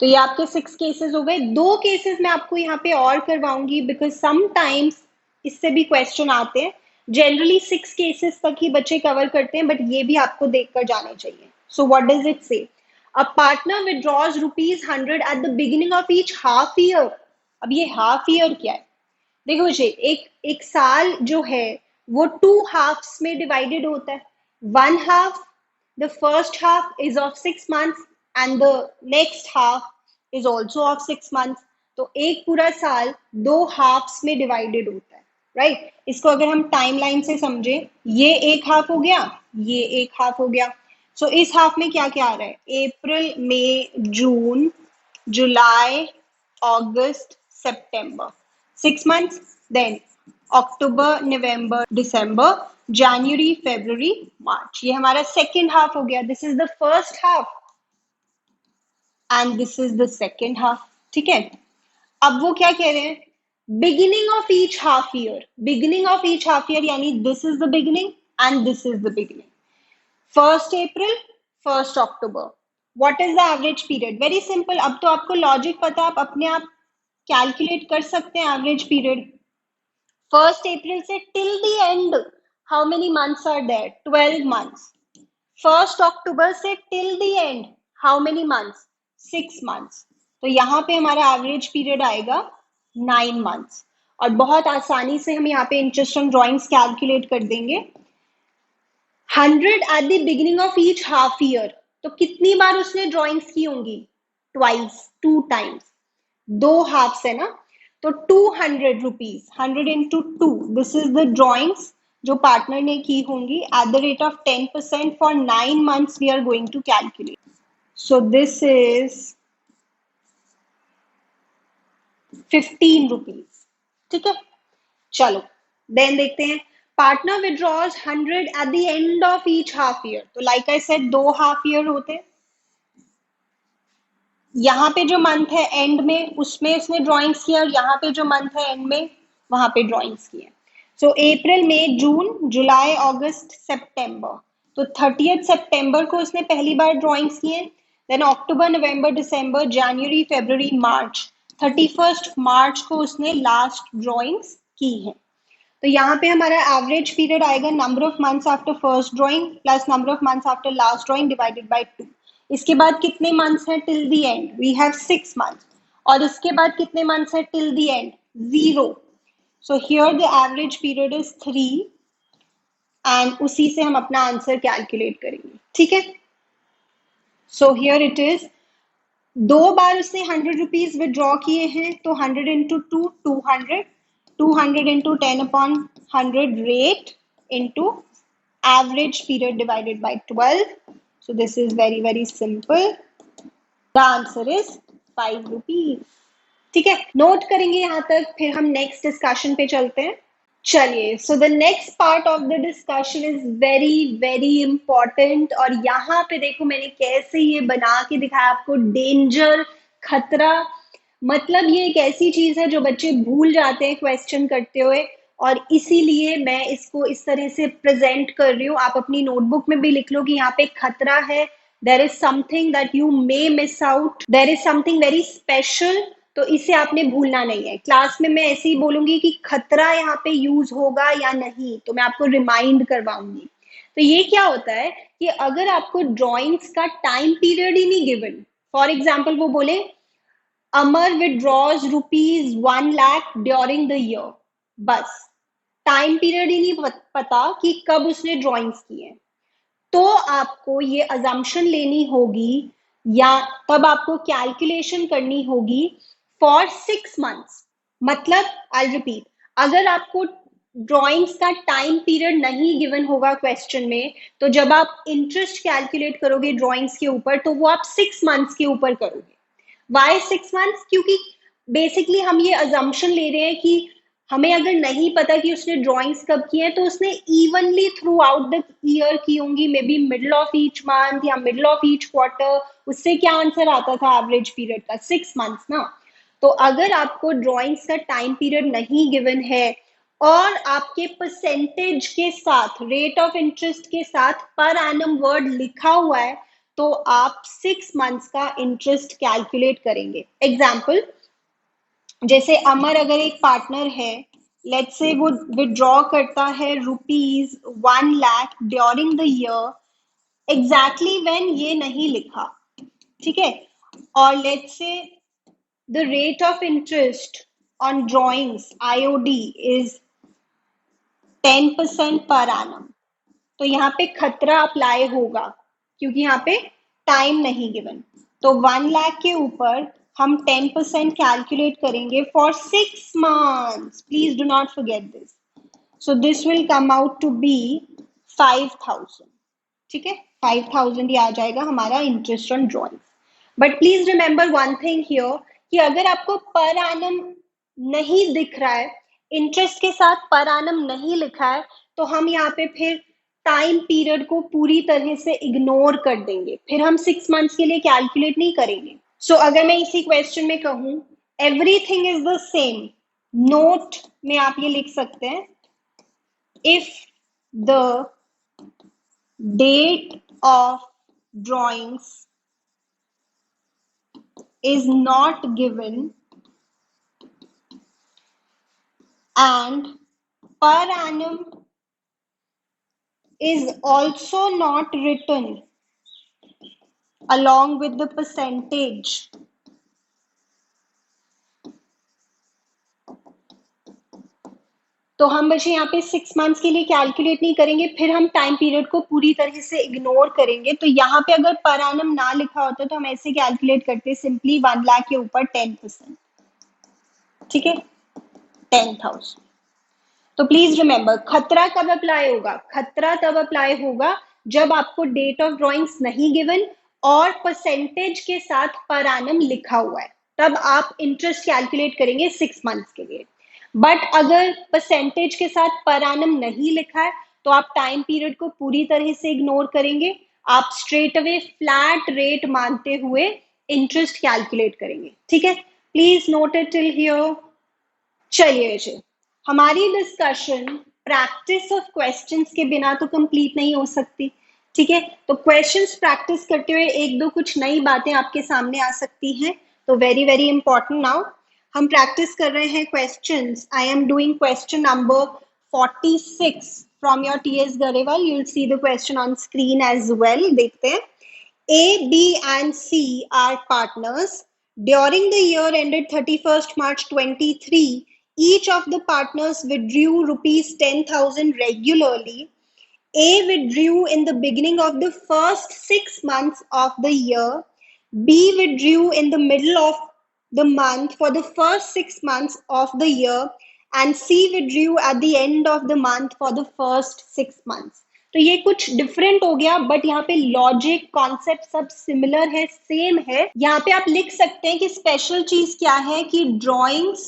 तो ये आपके 6 cases हो गए. 2 cases मैं आपको यहाँ पे और करवाऊंगी बिकॉज समटाइम्स इससे भी क्वेश्चन आते हैं. जनरली 6 केसेस तक ही बच्चे कवर करते हैं, बट ये भी आपको देखकर जाने चाहिए. सो व्हाट डज इट से? A partner withdraws ₹100 at the beginning of each half year. अब ये हाफ ईयर क्या है? देखो जी, एक साल जो है वो 2 हाफ्स में डिवाइडेड होता है. 1 half, the first half is of 6 months and the next half is also of 6 months. तो एक पूरा साल 2 हाफ्स में डिवाइडेड होता है, राइट? इसको अगर हम टाइमलाइन से समझे, ये एक हाफ हो गया, ये एक हाफ हो गया. सो इस हाफ में क्या क्या आ रहा है? अप्रैल, मई, जून, जुलाई, अगस्त, सितंबर, 6 months. Then अक्टूबर, नवंबर, दिसंबर, जनवरी, फरवरी, मार्च. ये हमारा सेकेंड हाफ हो गया. This is the first half and this is the second half. ठीक है, अब वो क्या कह रहे हैं? Beginning of each half year. Beginning of each half year यानी this is the beginning and this is the beginning. 1st अप्रैल, 1st अक्टूबर. What is the average period? Very simple. अब तो आपको लॉजिक पता, आप अपने आप कैलकुलेट कर सकते हैं एवरेज पीरियड. 1st April से till the end, how many months are there? 12 months. 1st October से till the end, how many months? 6 months. तो यहाँ पे हमारा एवरेज पीरियड आएगा 9 months. और बहुत आसानी से हम यहाँ पे इंटरेस्ट ऑन ड्रॉइंग्स कैलकुलेट कर देंगे. 100 at the beginning of each half year. तो कितनी बार उसने ड्रॉइंग्स की होंगी? Twice, 2 times. 2 हाफ्स है ना, तो 200 rupees. 100 into 2, this is the drawings जो पार्टनर ने की होंगी at the rate of 10% for 9 months we are going to calculate. So this is 15 rupees. ठीक है, चलो देन देखते हैं. Partner withdraws 100 at the end of each half year. तो like I said 2 half year होते हैं. यहाँ पे जो मंथ है एंड में, उसमें इसने ड्राइंग्स किया, और यहाँ पे जो मंथ है एंड में, वहां पे ड्राइंग्स किए. सो अप्रैल, मई, जून, जुलाई, अगस्त, सितंबर. तो 30th सितंबर को उसने पहली बार ड्राइंग्स किए. देन अक्टूबर, नवंबर, दिसंबर, जनवरी, फरवरी, मार्च. 31st मार्च को उसने लास्ट ड्राइंग्स की है. तो यहाँ पे हमारा एवरेज पीरियड आएगा number of months after first drawing plus number of months after last drawing divided by 2. इसके बाद कितने मंथ्स हैं till the end? We have 6 months. और इसके बाद कितने मंथ्स हैं till the end? 0. So here the average period is 3 and उसी से हम अपना आंसर कैलकुलेट करेंगे. ठीक है, सो हियर इट इज. 2 बार उसने 100 रुपीज विड्रॉ किए हैं, तो 100 into 2, 200. 200 into 10 upon 100 rate into average period divided by 12. So this is very very simple. The answer is 5 rupees. ठीक है, नोट करेंगे यहाँ तक, फिर हम नेक्स्ट डिस्कशन पे चलते हैं. चलिए, so the next part of the discussion is very very important. और यहाँ पे देखो मैंने कैसे ये बना के दिखाया आपको. डेंजर, खतरा, मतलब ये एक ऐसी चीज है जो बच्चे भूल जाते हैं क्वेश्चन करते हुए, और इसीलिए मैं इसको इस तरह से प्रेजेंट कर रही हूँ. आप अपनी नोटबुक में भी लिख लो कि यहाँ पे खतरा है. There is something that you may miss out, there is something very special. तो इसे आपने भूलना नहीं है. क्लास में मैं ऐसे ही बोलूंगी कि खतरा यहाँ पे यूज होगा या नहीं, तो मैं आपको रिमाइंड करवाऊंगी. तो ये क्या होता है कि अगर आपको ड्रॉइंग्स का टाइम पीरियड ही नहीं गिवन, फॉर एग्जाम्पल वो बोले Amar withdraws ₹1 lakh during the year, बस टाइम पीरियड ही नहीं पता कि कब उसने ड्रॉइंग्स की है, तो आपको ये अजम्पशन लेनी होगी या तब आपको कैलकुलेशन करनी होगी फॉर 6 months. मतलब आई रिपीट, अगर आपको ड्रॉइंग्स का टाइम पीरियड नहीं गिवन होगा क्वेश्चन में, तो जब आप इंटरेस्ट कैलकुलेट करोगे ड्रॉइंग्स के ऊपर, तो वो आप 6 months के ऊपर करोगे. Y 6 months? क्योंकि बेसिकली हम ये अजम्पशन ले रहे हैं कि हमें अगर नहीं पता कि उसने ड्रॉइंग्स कब की है, तो उसने evenly through out the year की होंगी, may be middle of each month या मिडल ऑफ ईच क्वार्टर. उससे क्या आंसर आता था एवरेज पीरियड का? 6 months ना. तो अगर आपको ड्राइंग्स का टाइम पीरियड नहीं गिवन है और आपके परसेंटेज के साथ, रेट ऑफ इंटरेस्ट के साथ पर एनम वर्ड लिखा हुआ है, तो आप 6 मंथ्स का इंटरेस्ट कैलकुलेट करेंगे। एग्जाम्पल, जैसे अमर अगर एक पार्टनर है, लेट्स से वो विड्रॉ करता है ₹1,00,000 during the year, exactly when ये नहीं लिखा, ठीक है, और let's say the rate of interest on drawings IOD is 10% per annum, तो यहाँ पे खतरा अप्लाई होगा क्योंकि यहाँ पे टाइम नहीं गिवन। तो 1,00,000 के ऊपर हम 10% कैलकुलेट करेंगे for 6 months, please do not forget this. So this will come out to be 5,000, ठीक है, 5,000 ही आ जाएगा हमारा interest on drawing. But please remember one thing here कि अगर आपको पर एनम नहीं दिख रहा है, इंटरेस्ट के साथ पर एनम नहीं लिखा है, तो हम यहाँ पे फिर टाइम पीरियड को पूरी तरह से इग्नोर कर देंगे, फिर हम 6 मंथ्स के लिए कैलकुलेट नहीं करेंगे। सो अगर मैं इसी क्वेश्चन में कहूं everything is the same, note में आप ये लिख सकते हैं, if the date of drawings is not given and per annum is also not written along with the percentage, तो हम बच्चे यहाँ पे 6 मंथ्स के लिए कैलकुलेट नहीं करेंगे, फिर हम टाइम पीरियड को पूरी तरह से इग्नोर करेंगे। तो यहाँ पे अगर पर एनम ना लिखा होता तो हम ऐसे कैलकुलेट करते सिंपली 1,00,000 के ऊपर 10%, ठीक है, 10,000। तो प्लीज रिमेंबर, खतरा कब अप्लाई होगा? खतरा तब अप्लाई होगा जब आपको डेट ऑफ ड्रॉइंग्स नहीं गिवन और परसेंटेज के साथ पर एनम लिखा हुआ है, तब आप इंटरेस्ट कैलकुलेट करेंगे 6 मंथ्स के लिए। बट अगर परसेंटेज के साथ पर एनम नहीं लिखा है तो आप टाइम पीरियड को पूरी तरह से इग्नोर करेंगे, आप स्ट्रेट अवे फ्लैट रेट मानते हुए इंटरेस्ट कैलकुलेट करेंगे, ठीक है। Please note it till here. चलिए जी, हमारी डिस्कशन प्रैक्टिस ऑफ क्वेश्चंस के बिना तो कंप्लीट नहीं हो सकती, ठीक है। तो क्वेश्चंस प्रैक्टिस करते हुए एक दो कुछ नई बातें आपके सामने आ सकती हैं, तो वेरी वेरी इंपॉर्टेंट। नाउ हम प्रैक्टिस कर रहे हैं questions. I am doing question number 46 from your TS Grewal. You will see the question on screen as well. देखते हैं। A, B and C are partners. During the year ended 31st March 23, each of the partners withdrew rupees 10,000 regularly. A withdrew in the beginning of the first 6 months of the year. B withdrew in the middle of the month for the first 6 months of the year. And C withdrew at the end of the month for the first 6 months. तो ये कुछ different हो गया, but यहाँ पे logic concept सब similar है, same है। यहाँ पे आप लिख सकते हैं कि स्पेशल चीज क्या है कि ड्राइंग्स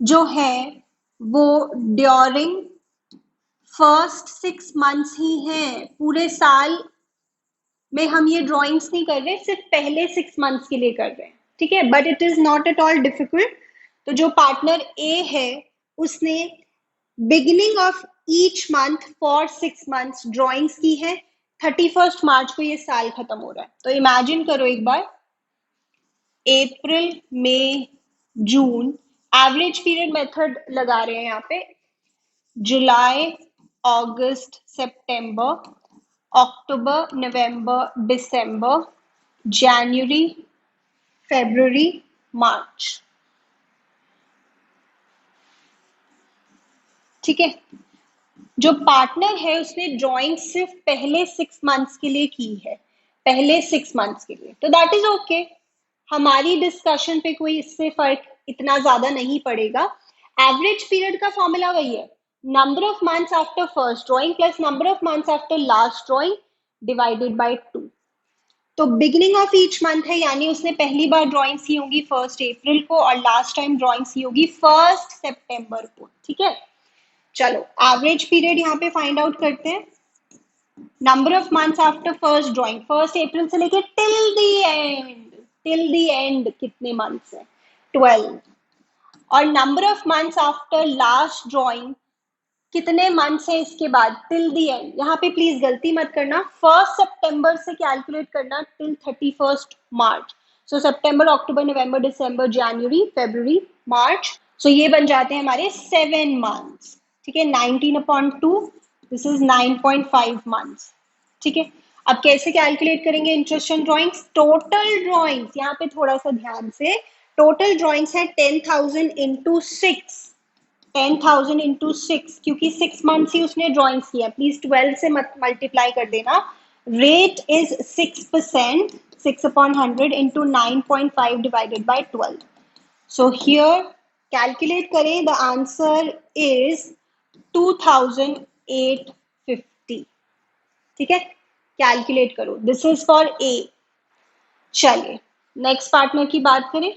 जो है वो ड्यूरिंग फर्स्ट 6 मंथ्स ही है, पूरे साल में हम ये ड्राइंग्स नहीं कर रहे, सिर्फ पहले 6 मंथ्स के लिए कर रहे हैं, ठीक है। But it is not at all difficult. तो जो पार्टनर ए है उसने beginning of each month for 6 months drawings की है, 31st मार्च को ये साल खत्म हो रहा है। तो इमेजिन करो एक बार, अप्रैल मई जून, एवरेज पीरियड मेथड लगा रहे हैं यहाँ पे, जुलाई अगस्त सितंबर अक्टूबर नवंबर दिसंबर जनवरी फरवरी मार्च, ठीक है। जो पार्टनर है उसने ड्राइंग सिर्फ पहले 6 मंथ्स के लिए की है, पहले 6 मंथ्स के लिए, तो दैट इज ओके। हमारी डिस्कशन पे कोई इससे फर्क इतना ज्यादा नहीं पड़ेगा। एवरेज पीरियड का फॉर्मूला वही है, number of months after first drawing plus number of months after last drawing divided by 2। तो बिगिनिंग ऑफ ईच मंथ है, यानी उसने पहली बार ड्राइंग्स की होंगी 1 अप्रैल को और लास्ट टाइम ड्राइंग्स की होगी 1 सितंबर को, ठीक है। चलो एवरेज पीरियड यहाँ पे फाइंड आउट करते हैं। Number of months after first drawing 1 अप्रैल से लेके till the and, till the and कितने मंथ्स हैं? 12। और number of months after last drawing, कितने मंथ्स हैं इसके बाद टिल द एंड? यहाँ पे प्लीज गलती मत करना, 1 सितंबर से कैलकुलेट करना टिल 31 मार्च। सो सितंबर, अक्टूबर, नवंबर, दिसंबर, जनवरी, फरवरी, मार्च, सो ये बन जाते हैं हमारे 7 मंथ्स। ठीक है, 19/2, दिस इज 9.5 मंथ्स। ठीक है, अब कैसे कैलकुलेट करेंगे interest on drawings? Total drawings, यहाँ पे थोड़ा सा ध्यान से, टोटल ड्राइंग्स है 10,000 इंटू 6, 10,000 इंटू 6, क्योंकि 6 मंथ्स ही उसने ड्राइंग्स किया, प्लीज 12 से मत मल्टीप्लाई कर देना। Rate is 6%, 6/100 into 9.5 divided by 12। So here calculate करें, द आंसर इज 2,850। ठीक है, कैलकुलेट करो, दिस इज फॉर ए। चलिए नेक्स्ट पार्टनर की बात करें।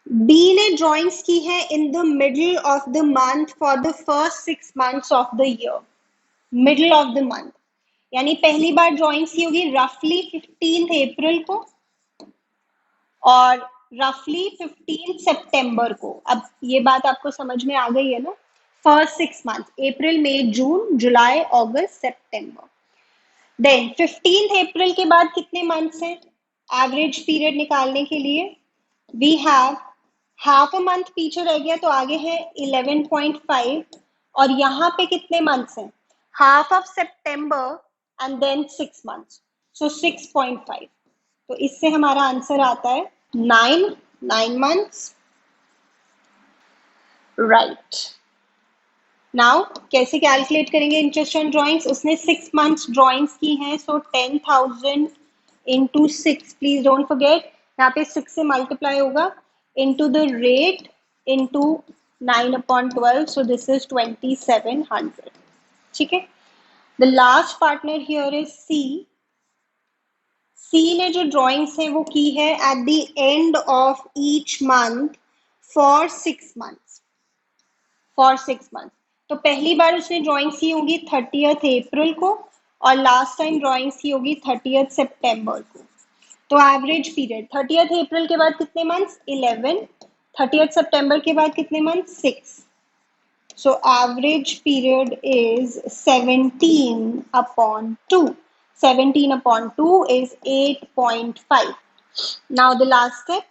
बी ने ड्राइंग्स की है in the middle of the month for the first 6 months of the year. Middle of the month यानी पहली बार ड्राइंग्स की होगी रफली 15 अप्रैल को और रफली 15 सितंबर को। अब ये बात आपको समझ में आ गई है ना? फर्स्ट 6 मंथ, अप्रैल, मई, जून, जुलाई, अगस्त, सितंबर। देन 15 अप्रैल के बाद कितने मंथ्स हैं? एवरेज पीरियड निकालने के लिए we have half a month पीछे रह गया तो आगे है 11.5, और यहाँ पे कितने मंथ्स हैं? हाफ ऑफ सितंबर एंड देन 6 मंथ्स, सो 6.5। तो इससे हमारा आंसर आता है 9 मंथ्स। राइट, नाउ कैसे कैलकुलेट करेंगे इंटरेस्ट ऑन ड्राइंग्स? उसने 6 मंथ्स ड्राइंग्स की हैं, so 10,000 into 6, please don't forget यहाँ पे 6 से मल्टीप्लाई होगा, into the rate into 9/12, so this is 2,700। ठीक है, the last partner here is C। C ने जो ड्राइंग्स हैं वो की है at the end of each month for 6 months, for 6 months। तो पहली बार उसने ड्राइंग्स की होगी 30th अप्रैल को और लास्ट टाइम ड्राइंग्स की होगी 30th सितंबर को। तो एवरेज पीरियड 30th अप्रैल के बाद कितने मंथ्स? 11। 30th सितंबर के बाद कितने months? 6। So average period is 17/2। 17/2 is 8.5। Now the last step,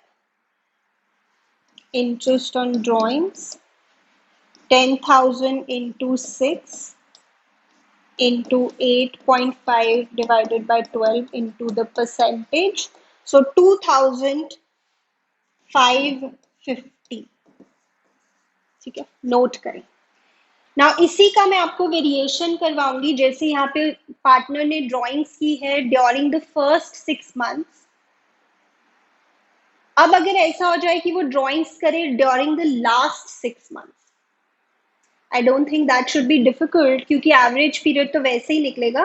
interest on drawings, 10,000 into 6 into 8.5 divided by 12 into the percentage, so 2,550। ठीक है, नोट करें ना। इसी का मैं आपको वेरिएशन करवाऊंगी, जैसे यहाँ पे पार्टनर ने ड्राइंग्स की है ड्यूरिंग द फर्स्ट 6 मंथ्स। अब अगर ऐसा हो जाए कि वो ड्राइंग्स करे during the last 6 months, I don't think that should be difficult, क्योंकि एवरेज पीरियड तो वैसे ही निकलेगा।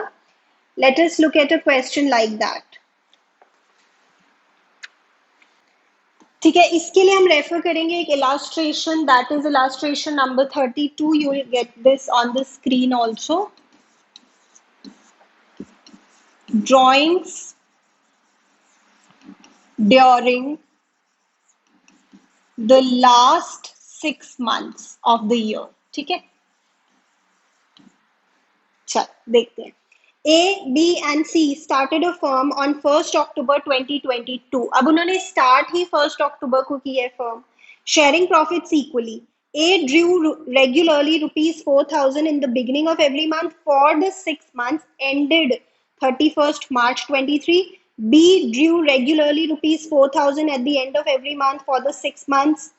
Late us look at a question like that. ठीक है, इसके लिए हम रेफर करेंगे एक illustration, that is illustration number 32। You will get this on the screen also. Drawings during the last 6 months of the year. ठीक है, चल देखते हैं। A, B and C started a firm on 1st October 2022। अब उन्होंने start ही 1st October को की है firm. Sharing profits equally. A drew regularly rupees 4,000 in the beginning of every month for the 6 months ended 31st March 23। B drew regularly rupees 4,000 at the end of every month for the 6 months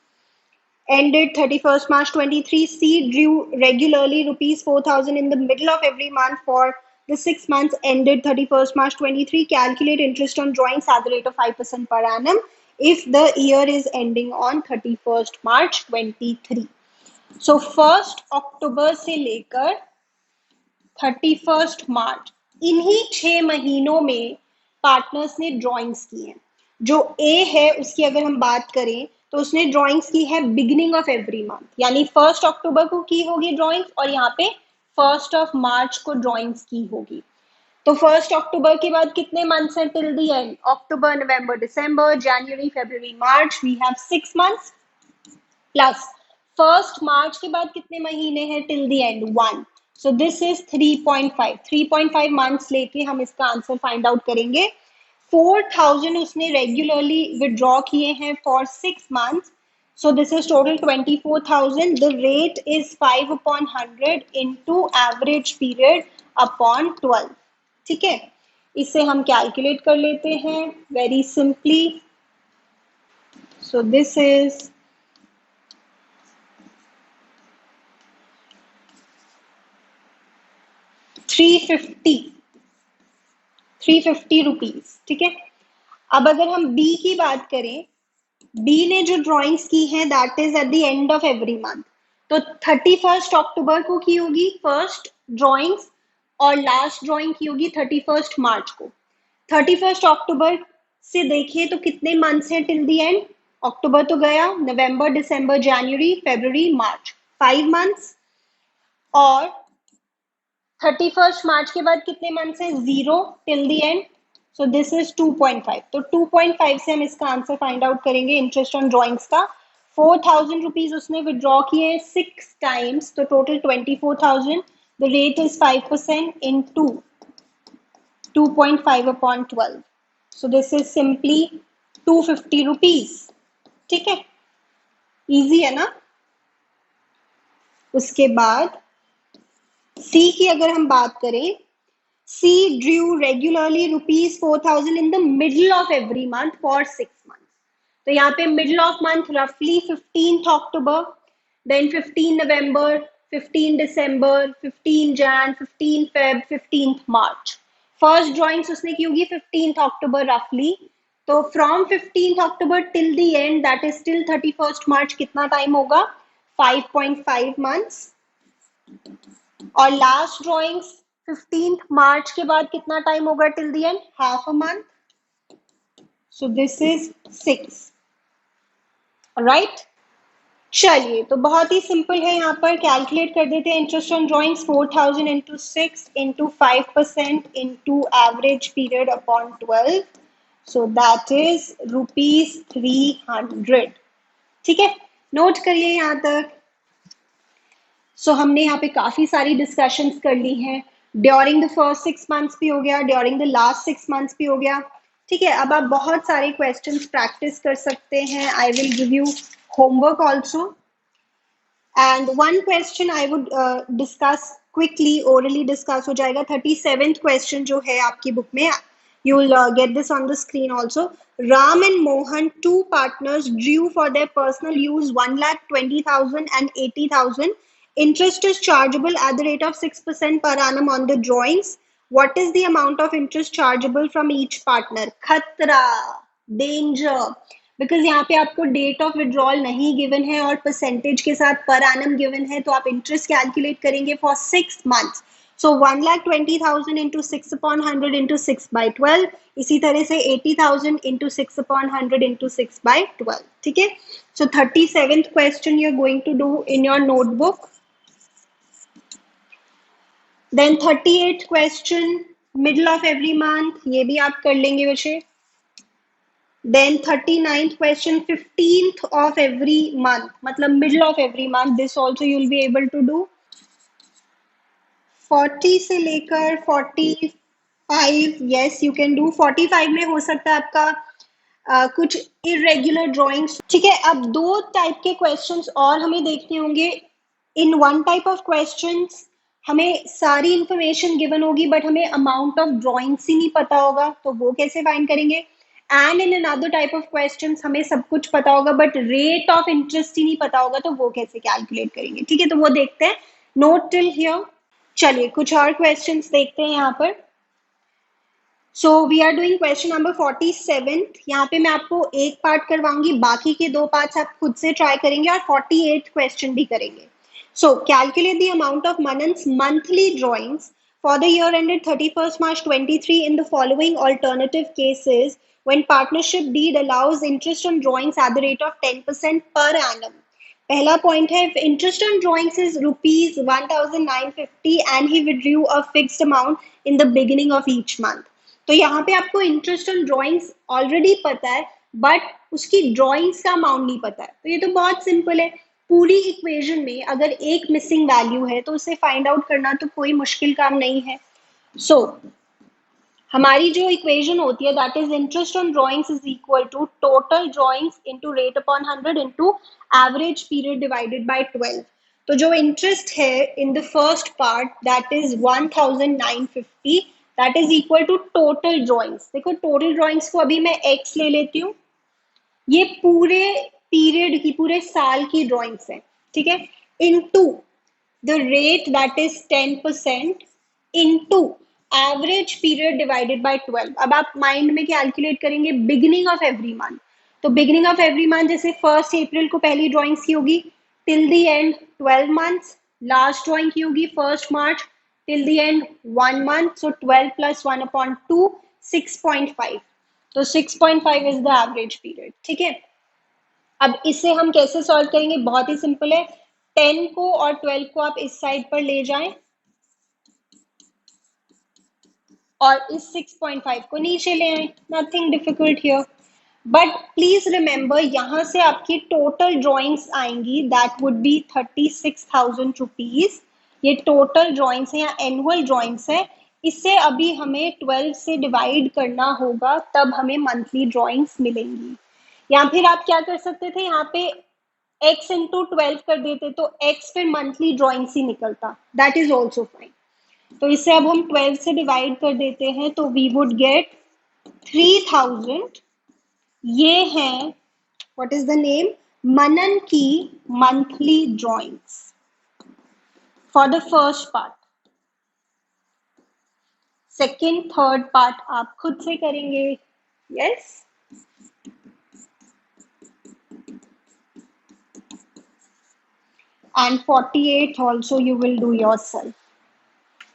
ended 31st March 23. C drew regularly rupees 4,000 in the middle of every month for the 6 months ended 31st March 23. Calculate interest on drawings at the rate of 5% per annum if the year is ending on 31st March 23. So 1st October से लेकर 31st March, इन्हीं 6 महीनों में partners ने drawings की हैं। जो ए है उसकी अगर हम बात करें तो उसने ड्राइंग्स की है बिगिनिंग ऑफ एवरी मंथ, यानी 1st अक्टूबर को की होगी ड्राइंग्स और यहाँ पे 1st ऑफ मार्च को ड्राइंग्स की होगी। तो 1 अक्टूबर के बाद कितने मंथ्स हैं till the end? October, November, December, January, February, March, we have 6 months plus 1 मार्च के बाद कितने महीने हैं till the end? 1. So this is 3.5. 3.5 months लेके हम इसका आंसर फाइंड आउट करेंगे. 4,000 उसने रेगुलरली विड्रॉ किए हैं for 6 months. So this is total 24,000. The rate is 5/100 into average period upon 12. ठीक है, इसे हम कैलकुलेट कर लेते हैं very simply. So this is 350 rupees. ठीक है, अब अगर हम बी की बात करें, बी ने जो ड्राइंग्स की हैं that is eight the end of every month. तो 31 अक्टूबर को की होगी फर्स्ट ड्राइंग्स और लास्ट ड्राइंग की होगी 31 मार्च को. 31 अक्टूबर से देखिए तो कितने मंथ्स हैं टिल द एंड? अक्टूबर तो गया, नवंबर, दिसंबर, जनवरी, फरवरी, मार्च, 5 months. और 31 मार्च के बाद कितने मंथ्स हैं? 0 till the and. So this is 2.5. तो 2.5 से हम इसका आंसर फाइंड आउट करेंगे इंटरेस्ट ऑन ड्राइंग्स का. 4,000 रुपीज उसने विड्रॉ किए 6 times, तो total 24,000. The rate is 5% into 2.5/12. So this is simply 250 rupees. ठीक है, इजी है ना. उसके बाद सी की अगर हम बात करें, C drew regularly ₹4,000 in the middle of every month for 6 months. तो यहाँ पे middle of month roughly 15th October, then 15 November, 15 December, 15 Jan, 15 Feb, 15th March. First drawings उसने की होगी 15th October roughly. तो from 15th October till the end, that is till 31st March, कितना time होगा? 5.5 months. और last drawings 15th मार्च के बाद कितना टाइम होगा till the and? Half a month. So this is 6. Right, चलिए तो बहुत ही सिंपल है. यहाँ पर कैलकुलेट कर देते हैं interest on drawings. 4,000 into 6 into 5% into average period upon 12. So that is ₹300. ठीक है, नोट करिए यहाँ तक. सो हमने यहाँ पे काफी सारी डिस्कशंस कर ली हैं. ड्यूरिंग द फर्स्ट 6 months भी हो गया, ड्यूरिंग द लास्ट 6 months भी हो गया. ठीक है, अब आप बहुत सारे क्वेश्चंस प्रैक्टिस कर सकते हैं. I will give you homework also. And one question I would discuss quickly, orally discuss हो जाएगा. 37th क्वेश्चन जो है आपकी बुक में, you will get this on the screen also. Ram and Mohan, two partners, drew for their personal use 1,20,000 and 80,000. Interest is chargeable at the rate of 6% per annum on the drawings. What is the amount of interest chargeable from each partner? खतरा, danger, because यहाँ पे आपको date of withdrawal नहीं given है और percentage के साथ per annum given है, तो आप इंटरेस्ट कैलकुलेट करेंगे for 6 months. So 1,20,000 into 6/100 into 6/12. इसी तरह से 80,000 into 6/100 into 6/12. ठीक है, so 37th question you're going to do in your notebook. Then 38th question, middle of every month, ये भी आप कर लेंगे बच्चे. Then 39th question, 15th of every month, मतलब middle of every month. This also you'll be able to do. 40 से लेकर 45, yes you can do. 45 में हो सकता है आपका कुछ इरेगुलर ड्राइंग्स. ठीक है, अब दो टाइप के क्वेश्चंस और हमें देखने होंगे. In one type of questions हमें सारी इंफॉर्मेशन गिवन होगी बट हमें अमाउंट ऑफ ड्राइंग्स ही नहीं पता होगा, तो वो कैसे फाइंड करेंगे. And in another type of questions हमें सब कुछ पता होगा बट रेट ऑफ इंटरेस्ट ही नहीं पता होगा, तो वो कैसे कैलकुलेट करेंगे. ठीक है, तो वो देखते हैं. Note till here. चलिए कुछ और क्वेश्चंस देखते हैं यहाँ पर. So we are doing question number 47. यहाँ पे मैं आपको एक पार्ट करवाऊंगी, बाकी के 2 पार्ट्स आप खुद से ट्राई करेंगे और 48th क्वेश्चन भी करेंगे. So calculate the amount of Manan's monthly drawings for the year ended 31st March 23 in the following alternative cases when partnership deed allows interest on drawings at the rate of 10% per annum. पहला point है, if interest on drawings is rupees 1950 and he withdrew a fixed amount in the beginning of each month. तो यहाँ पे आपको interest on drawings already पता है, but उसकी drawings का अमाउंट नहीं पता है. तो ये तो बहुत सिंपल है. पूरी इक्वेशन में अगर एक मिसिंग वैल्यू है तो उसे फाइंड आउट करना तो कोई मुश्किल काम नहीं है. सो हमारी जो इक्वेशन होती है that is interest on drawings is equal to total drawings into rate upon 100 into average period divided by 12. तो जो इंटरेस्ट है in the first part that is 1950 that is equal to total drawings. देखो total drawings को अभी मैं x ले लेती हूँ. ये पूरे पीरियड की, पूरे साल की ड्राइंग्स है, ठीक है, into the rate that is 10% into average period divided by 12. अब आप माइंड में कैलकुलेट करेंगे बिगिनिंग ऑफ एवरी मंथ. तो बिगिनिंग ऑफ एवरी मंथ जैसे 1 अप्रैल को पहली ड्राइंग्स की होगी till the end 12 months. Last drawing की होगी 1 मार्च till the end 1 month. So 12 plus 1 upon 2 6.5. तो 6.5 इज द एवरेज पीरियड. ठीक है, अब इसे हम कैसे सॉल्व करेंगे? बहुत ही सिंपल है. 10 को और 12 को आप इस साइड पर ले जाएं और इस 6.5 को नीचे ले आए. Nothing difficult here. But please remember यहाँ से आपकी टोटल ड्राइंग्स आएंगी दैट वुड बी 36,000 रुपीज. ये टोटल ड्राइंग्स है या एनुअल ड्राइंग्स है. इससे अभी हमें 12 से डिवाइड करना होगा, तब हमें मंथली ड्राइंग्स मिलेंगी. या फिर आप क्या कर सकते थे, यहाँ पे x इंटू 12 कर देते तो x फिर मंथली ड्राइंग्स ही निकलता. That is also fine. तो इसे अब हम 12 से डिवाइड कर देते हैं तो वी वुड गेट 3000. ये है व्हाट इज द नेम, मनन की monthly drawings for the first part. Second third part आप खुद से करेंगे. Yes, and 48th also you will do yourself.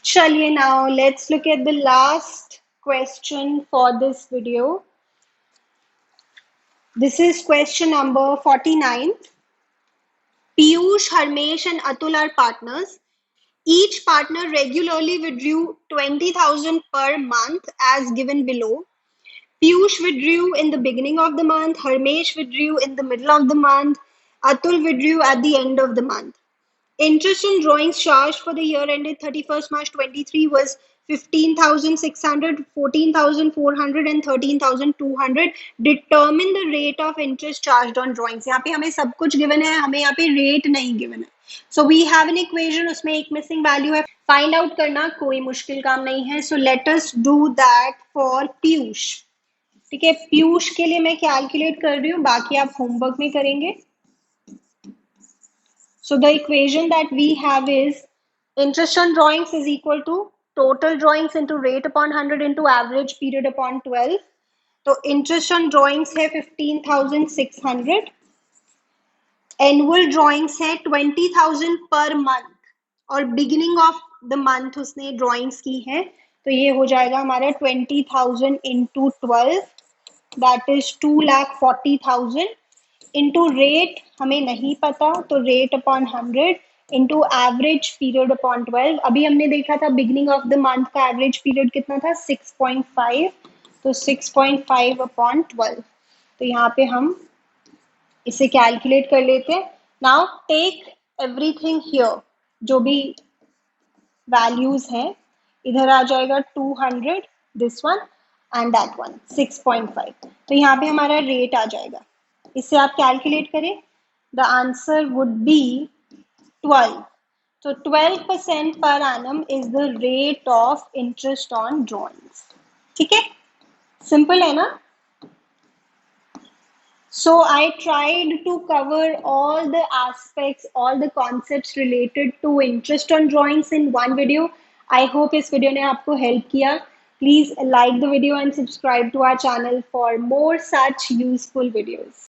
Chaliye, now let's look at the last question for this video. This is question number 49. Piyush, Harmesh and Atul are partners. Each partner regularly withdrew 20,000 per month as given below. Piyush withdrew in the beginning of the month, Harmesh withdrew in the middle of the month, Atul withdrew at the end of the month. Interest on drawings charged for the year ended 31st March 23 was 15,600, 14,400 and 13,200. Determine the rate of interest charged on drawings. यहाँ पे हमें सब कुछ given है, हमें यहाँ पे rate नहीं given है. So we have an equation, उसमें एक missing value है. Find out करना कोई मुश्किल काम नहीं है. So let us do that for Piyush. ठीक है, पीयूष के लिए मैं कैलकुलेट कर रही हूँ, बाकी आप होमवर्क में करेंगे. So the equation that we have is interest on drawings is equal to total drawings into rate upon 100 into average period upon 12. तो interest on drawings है 15,600. Annual drawings है 20,000 per month और beginning of the month उसने drawings की है. तो ये हो जाएगा हमारा 20,000 into 12 that is 2,40,000 into rate हमें नहीं पता तो rate upon 100 into average period upon 12. अभी हमने देखा था बिगिनिंग ऑफ द मंथ का एवरेज पीरियड कितना था 6.5. तो 6.5 अपॉन 12. तो यहाँ पे हम इसे कैलकुलेट कर लेते हैं. नाउ टेक एवरीथिंग हियर, जो भी वैल्यूज हैं इधर आ जाएगा 200, this one and that one 6.5. तो यहाँ पे हमारा रेट आ जाएगा. इससे आप कैलकुलेट करें, द आंसर वुड बी 12. तो 12% per annum is the rate of interest on drawings. ठीक है, सिंपल है ना? So I tried to cover all the aspects, all the concepts related to interest on drawings in one video. I hope इस video ने आपको help किया. Please like the video and subscribe to our channel for more such useful videos.